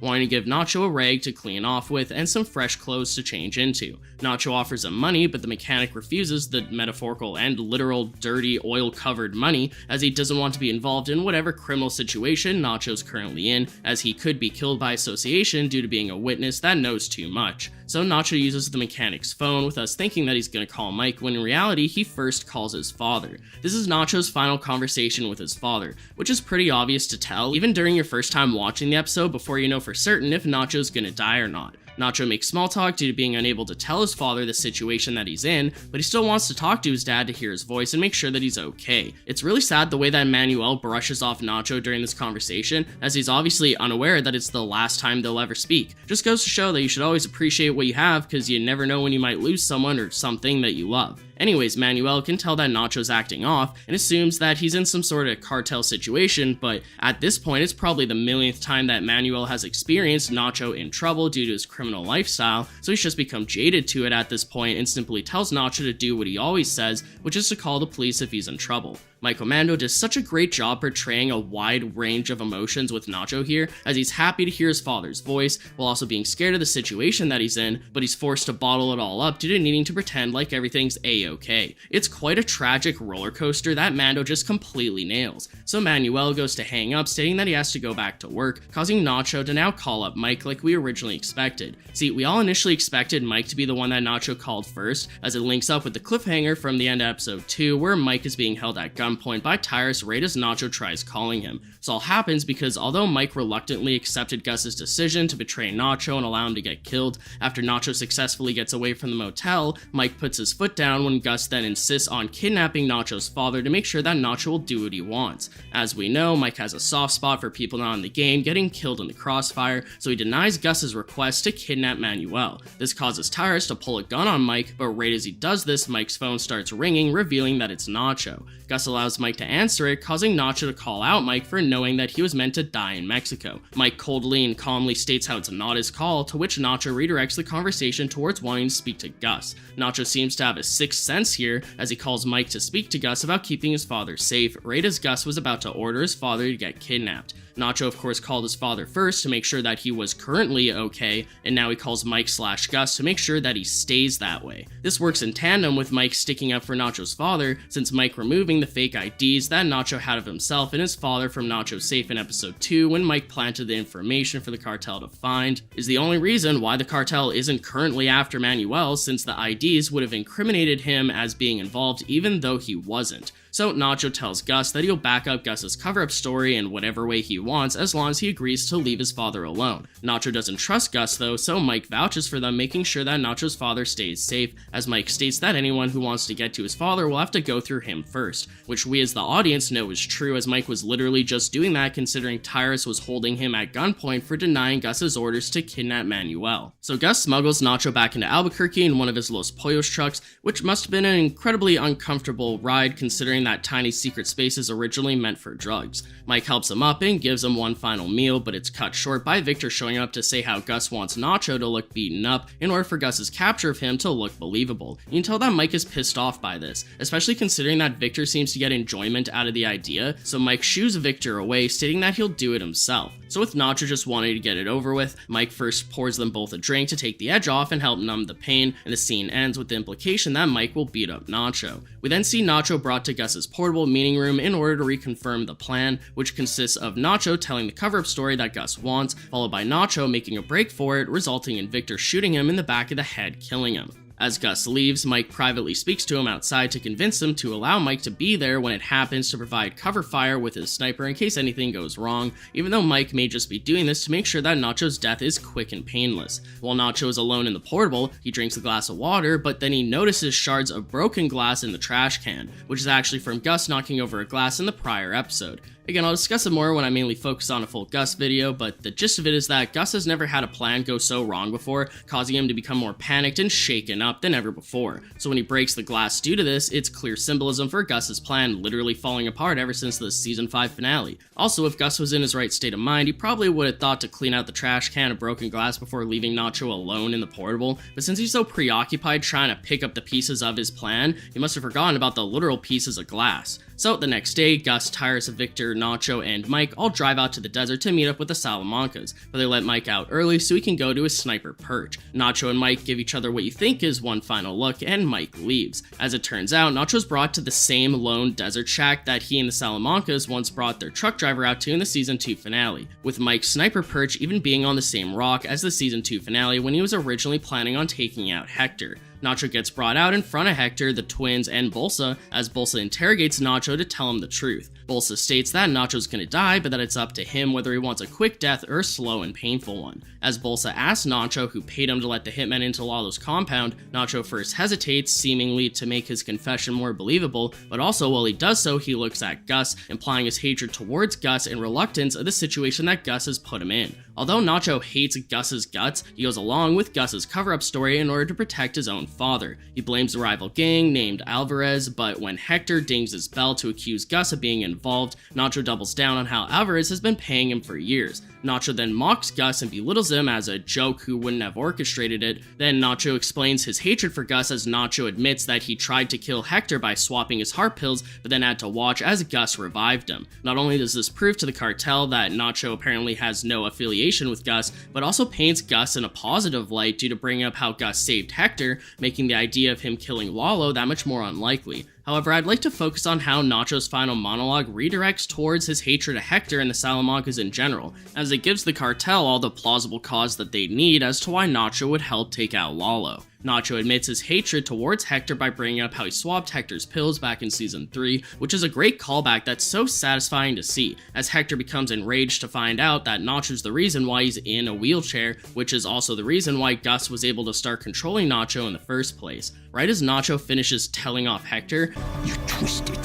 wanting to give Nacho a rag to clean off with and some fresh clothes to change into. Nacho offers him money, but the mechanic refuses the metaphorical and literal dirty, oil-covered money, as he doesn't want to be involved in whatever criminal situation Nacho's currently in, as he could be killed by association due to being a witness that knows too much. So Nacho uses the mechanic's phone, with us thinking that he's gonna call Mike, when in reality he first calls his father. This is Nacho's final conversation with his father, which is pretty obvious to tell even during your first time watching the episode before you know for certain if Nacho's gonna die or not. Nacho makes small talk due to being unable to tell his father the situation that he's in, but he still wants to talk to his dad to hear his voice and make sure that he's okay. It's really sad the way that Manuel brushes off Nacho during this conversation, as he's obviously unaware that it's the last time they'll ever speak. Just goes to show that you should always appreciate what you have, because you never know when you might lose someone or something that you love. Anyways, Manuel can tell that Nacho's acting off and assumes that he's in some sort of cartel situation, but at this point it's probably the millionth time that Manuel has experienced Nacho in trouble due to his criminal lifestyle, so he's just become jaded to it at this point and simply tells Nacho to do what he always says, which is to call the police if he's in trouble. Michael Mando does such a great job portraying a wide range of emotions with Nacho here, as he's happy to hear his father's voice, while also being scared of the situation that he's in, but he's forced to bottle it all up due to needing to pretend like everything's a-okay. It's quite a tragic roller coaster that Mando just completely nails. So Manuel goes to hang up, stating that he has to go back to work, causing Nacho to now call up Mike like we originally expected. See, we all initially expected Mike to be the one that Nacho called first, as it links up with the cliffhanger from the end of episode 2, where Mike is being held at gunpoint by Tyrus right as Nacho tries calling him. This all happens because although Mike reluctantly accepted Gus's decision to betray Nacho and allow him to get killed, after Nacho successfully gets away from the motel, Mike puts his foot down when Gus then insists on kidnapping Nacho's father to make sure that Nacho will do what he wants. As we know, Mike has a soft spot for people not in the game getting killed in the crossfire, so he denies Gus's request to kidnap Manuel. This causes Tyrus to pull a gun on Mike, but right as he does this, Mike's phone starts ringing, revealing that it's Nacho. Gus allows Mike to answer it, causing Nacho to call out Mike for knowing that he was meant to die in Mexico. Mike coldly and calmly states how it's not his call, to which Nacho redirects the conversation towards wanting to speak to Gus. Nacho seems to have a sixth sense here, as he calls Mike to speak to Gus about keeping his father safe, right as Gus was about to order his father to get kidnapped. Nacho of course called his father first to make sure that he was currently okay, and now he calls Mike/Gus to make sure that he stays that way. This works in tandem with Mike sticking up for Nacho's father, since Mike removing the fake IDs that Nacho had of himself and his father from Nacho's safe in episode 2 when Mike planted the information for the cartel to find, is the only reason why the cartel isn't currently after Manuel, since the IDs would have incriminated him as being involved even though he wasn't. So Nacho tells Gus that he'll back up Gus's cover-up story in whatever way he wants as long as he agrees to leave his father alone. Nacho doesn't trust Gus though, so Mike vouches for them, making sure that Nacho's father stays safe, as Mike states that anyone who wants to get to his father will have to go through him first, which we as the audience know is true, as Mike was literally just doing that considering Tyrus was holding him at gunpoint for denying Gus's orders to kidnap Manuel. So Gus smuggles Nacho back into Albuquerque in one of his Los Pollos trucks, which must have been an incredibly uncomfortable ride considering that tiny secret space is originally meant for drugs. Mike helps him up and gives gives him one final meal, but it's cut short by Victor showing up to say how Gus wants Nacho to look beaten up in order for Gus's capture of him to look believable. You can tell that Mike is pissed off by this, especially considering that Victor seems to get enjoyment out of the idea, so Mike shoos Victor away, stating that he'll do it himself. So with Nacho just wanting to get it over with, Mike first pours them both a drink to take the edge off and help numb the pain, and the scene ends with the implication that Mike will beat up Nacho. We then see Nacho brought to Gus's portable meeting room in order to reconfirm the plan, which consists of Nacho telling the cover-up story that Gus wants, followed by Nacho making a break for it, resulting in Victor shooting him in the back of the head, killing him. As Gus leaves, Mike privately speaks to him outside to convince him to allow Mike to be there when it happens to provide cover fire with his sniper in case anything goes wrong, even though Mike may just be doing this to make sure that Nacho's death is quick and painless. While Nacho is alone in the portable, he drinks a glass of water, but then he notices shards of broken glass in the trash can, which is actually from Gus knocking over a glass in the prior episode. Again, I'll discuss it more when I mainly focus on a full Gus video, but the gist of it is that Gus has never had a plan go so wrong before, causing him to become more panicked and shaken up than ever before. So when he breaks the glass due to this, it's clear symbolism for Gus's plan literally falling apart ever since the season 5 finale. Also, if Gus was in his right state of mind, he probably would have thought to clean out the trash can of broken glass before leaving Nacho alone in the portable, but since he's so preoccupied trying to pick up the pieces of his plan, he must have forgotten about the literal pieces of glass. So the next day, Gus, Tyrus, Victor, Nacho, and Mike all drive out to the desert to meet up with the Salamancas, but they let Mike out early so he can go to his sniper perch. Nacho and Mike give each other what you think is one final look, and Mike leaves. As it turns out, Nacho's brought to the same lone desert shack that he and the Salamancas once brought their truck driver out to in the season 2 finale, with Mike's sniper perch even being on the same rock as the season 2 finale when he was originally planning on taking out Hector. Nacho gets brought out in front of Hector, the twins, and Bolsa, as Bolsa interrogates Nacho to tell him the truth. Bolsa states that Nacho's gonna die, but that it's up to him whether he wants a quick death or a slow and painful one. As Bolsa asks Nacho who paid him to let the hitmen into Lalo's compound, Nacho first hesitates, seemingly to make his confession more believable, but also while he does so, he looks at Gus, implying his hatred towards Gus and reluctance of the situation that Gus has put him in. Although Nacho hates Gus's guts, he goes along with Gus's cover-up story in order to protect his own father. He blames the rival gang named Alvarez, but when Hector dings his bell to accuse Gus of being involved, Nacho doubles down on how Alvarez has been paying him for years. Nacho then mocks Gus and belittles him as a joke who wouldn't have orchestrated it. Then Nacho explains his hatred for Gus as Nacho admits that he tried to kill Hector by swapping his heart pills, but then had to watch as Gus revived him. Not only does this prove to the cartel that Nacho apparently has no affiliation with Gus, but also paints Gus in a positive light due to bringing up how Gus saved Hector, making the idea of him killing Lalo that much more unlikely. However, I'd like to focus on how Nacho's final monologue redirects towards his hatred of Hector and the Salamancas in general, as it gives the cartel all the plausible cause that they need as to why Nacho would help take out Lalo. Nacho admits his hatred towards Hector by bringing up how he swapped Hector's pills back in season 3, which is a great callback that's so satisfying to see, as Hector becomes enraged to find out that Nacho's the reason why he's in a wheelchair, which is also the reason why Gus was able to start controlling Nacho in the first place. Right as Nacho finishes telling off Hector, You twisted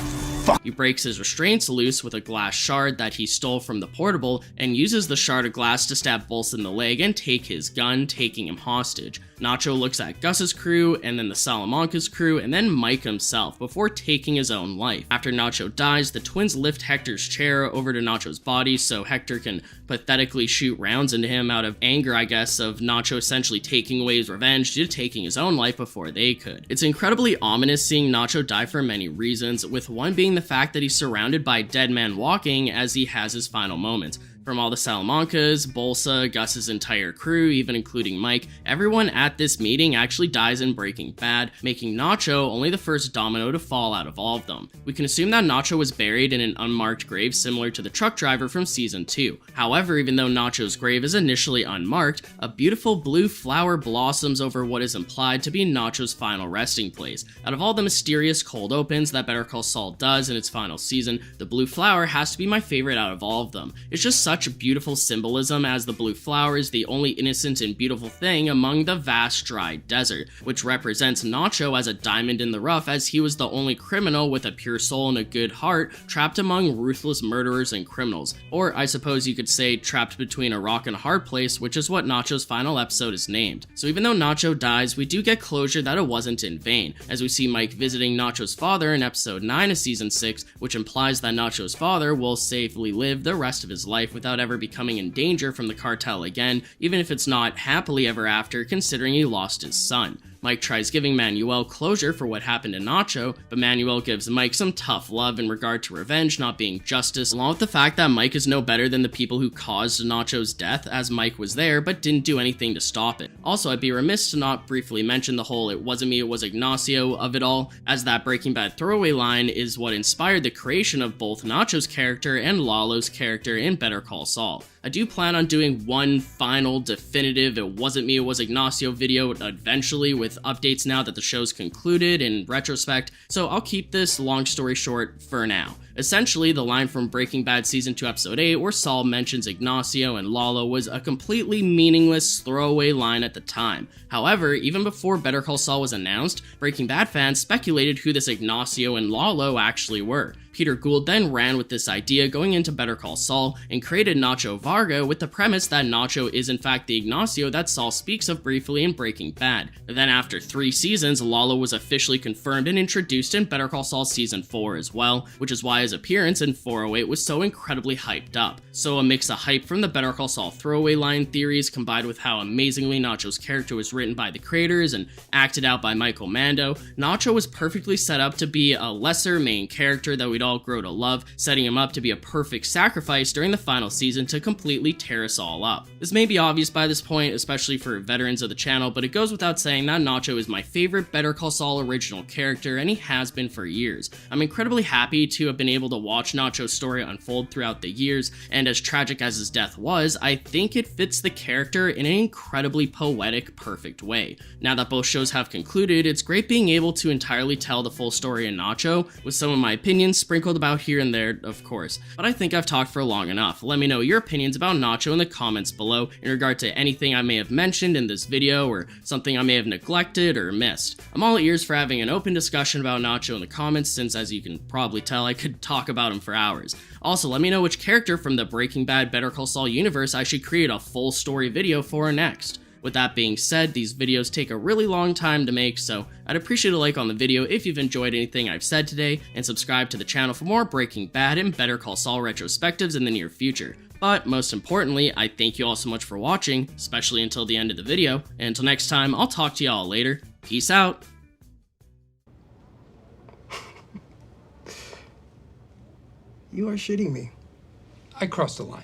he breaks his restraints loose with a glass shard that he stole from the portable and uses the shard of glass to stab Bolsa in the leg and take his gun, taking him hostage. Nacho looks at Gus's crew, and then the Salamanca's crew, and then Mike himself, before taking his own life. After Nacho dies, the twins lift Hector's chair over to Nacho's body so Hector can pathetically shoot rounds into him out of anger, I guess, of Nacho essentially taking away his revenge due to taking his own life before they could. It's incredibly ominous seeing Nacho die for many reasons, with one being the fact that he's surrounded by dead men walking as he has his final moments. From all the Salamancas, Bolsa, Gus's entire crew, even including Mike, everyone at this meeting actually dies in Breaking Bad, making Nacho only the first domino to fall out of all of them. We can assume that Nacho was buried in an unmarked grave similar to the truck driver from season 2. However, even though Nacho's grave is initially unmarked, a beautiful blue flower blossoms over what is implied to be Nacho's final resting place. Out of all the mysterious cold opens that Better Call Saul does in its final season, the blue flower has to be my favorite out of all of them. It's just such beautiful symbolism, as the blue flower is the only innocent and beautiful thing among the vast dry desert, which represents Nacho as a diamond in the rough, as he was the only criminal with a pure soul and a good heart trapped among ruthless murderers and criminals. Or I suppose you could say trapped between a rock and a hard place, which is what Nacho's final episode is named. So even though Nacho dies, we do get closure that it wasn't in vain, as we see Mike visiting Nacho's father in episode 9 of season 6, which implies that Nacho's father will safely live the rest of his life with without ever becoming in danger from the cartel again, even if it's not happily ever after considering he lost his son. Mike tries giving Manuel closure for what happened to Nacho, but Manuel gives Mike some tough love in regard to revenge not being justice, along with the fact that Mike is no better than the people who caused Nacho's death, as Mike was there but didn't do anything to stop it. Also, I'd be remiss to not briefly mention the whole "it wasn't me, it was Ignacio" of it all, as that Breaking Bad throwaway line is what inspired the creation of both Nacho's character and Lalo's character in Better Call Saul. I do plan on doing one final definitive "it wasn't me, it was Ignacio" video eventually, with updates now that the show's concluded in retrospect, so I'll keep this long story short for now. Essentially, the line from Breaking Bad Season 2 Episode 8 where Saul mentions Ignacio and Lalo was a completely meaningless throwaway line at the time. However, even before Better Call Saul was announced, Breaking Bad fans speculated who this Ignacio and Lalo actually were. Peter Gould then ran with this idea going into Better Call Saul and created Nacho Varga with the premise that Nacho is in fact the Ignacio that Saul speaks of briefly in Breaking Bad. Then after 3 seasons, Lalo was officially confirmed and introduced in Better Call Saul Season 4 as well, which is why his appearance in 408 was so incredibly hyped up. So a mix of hype from the Better Call Saul throwaway line theories combined with how amazingly Nacho's character was written by the creators and acted out by Michael Mando, Nacho was perfectly set up to be a lesser main character that we'd all grow to love, setting him up to be a perfect sacrifice during the final season to completely tear us all up. This may be obvious by this point, especially for veterans of the channel, but it goes without saying that Nacho is my favorite Better Call Saul original character, and he has been for years. I'm incredibly happy to have been able to watch Nacho's story unfold throughout the years, and as tragic as his death was, I think it fits the character in an incredibly poetic, perfect way. Now that both shows have concluded, it's great being able to entirely tell the full story in Nacho, with some of my opinions sprinkled about here and there, of course. But I think I've talked for long enough. Let me know your opinions about Nacho in the comments below in regard to anything I may have mentioned in this video or something I may have neglected or missed. I'm all ears for having an open discussion about Nacho in the comments, since as you can probably tell, I could talk about him for hours. Also, let me know which character from the Breaking Bad Better Call Saul universe I should create a full story video for next. With that being said, these videos take a really long time to make, so I'd appreciate a like on the video if you've enjoyed anything I've said today, and subscribe to the channel for more Breaking Bad and Better Call Saul retrospectives in the near future. But most importantly, I thank you all so much for watching, especially until the end of the video, and until next time, I'll talk to y'all later. Peace out! You are shitting me. I crossed the line.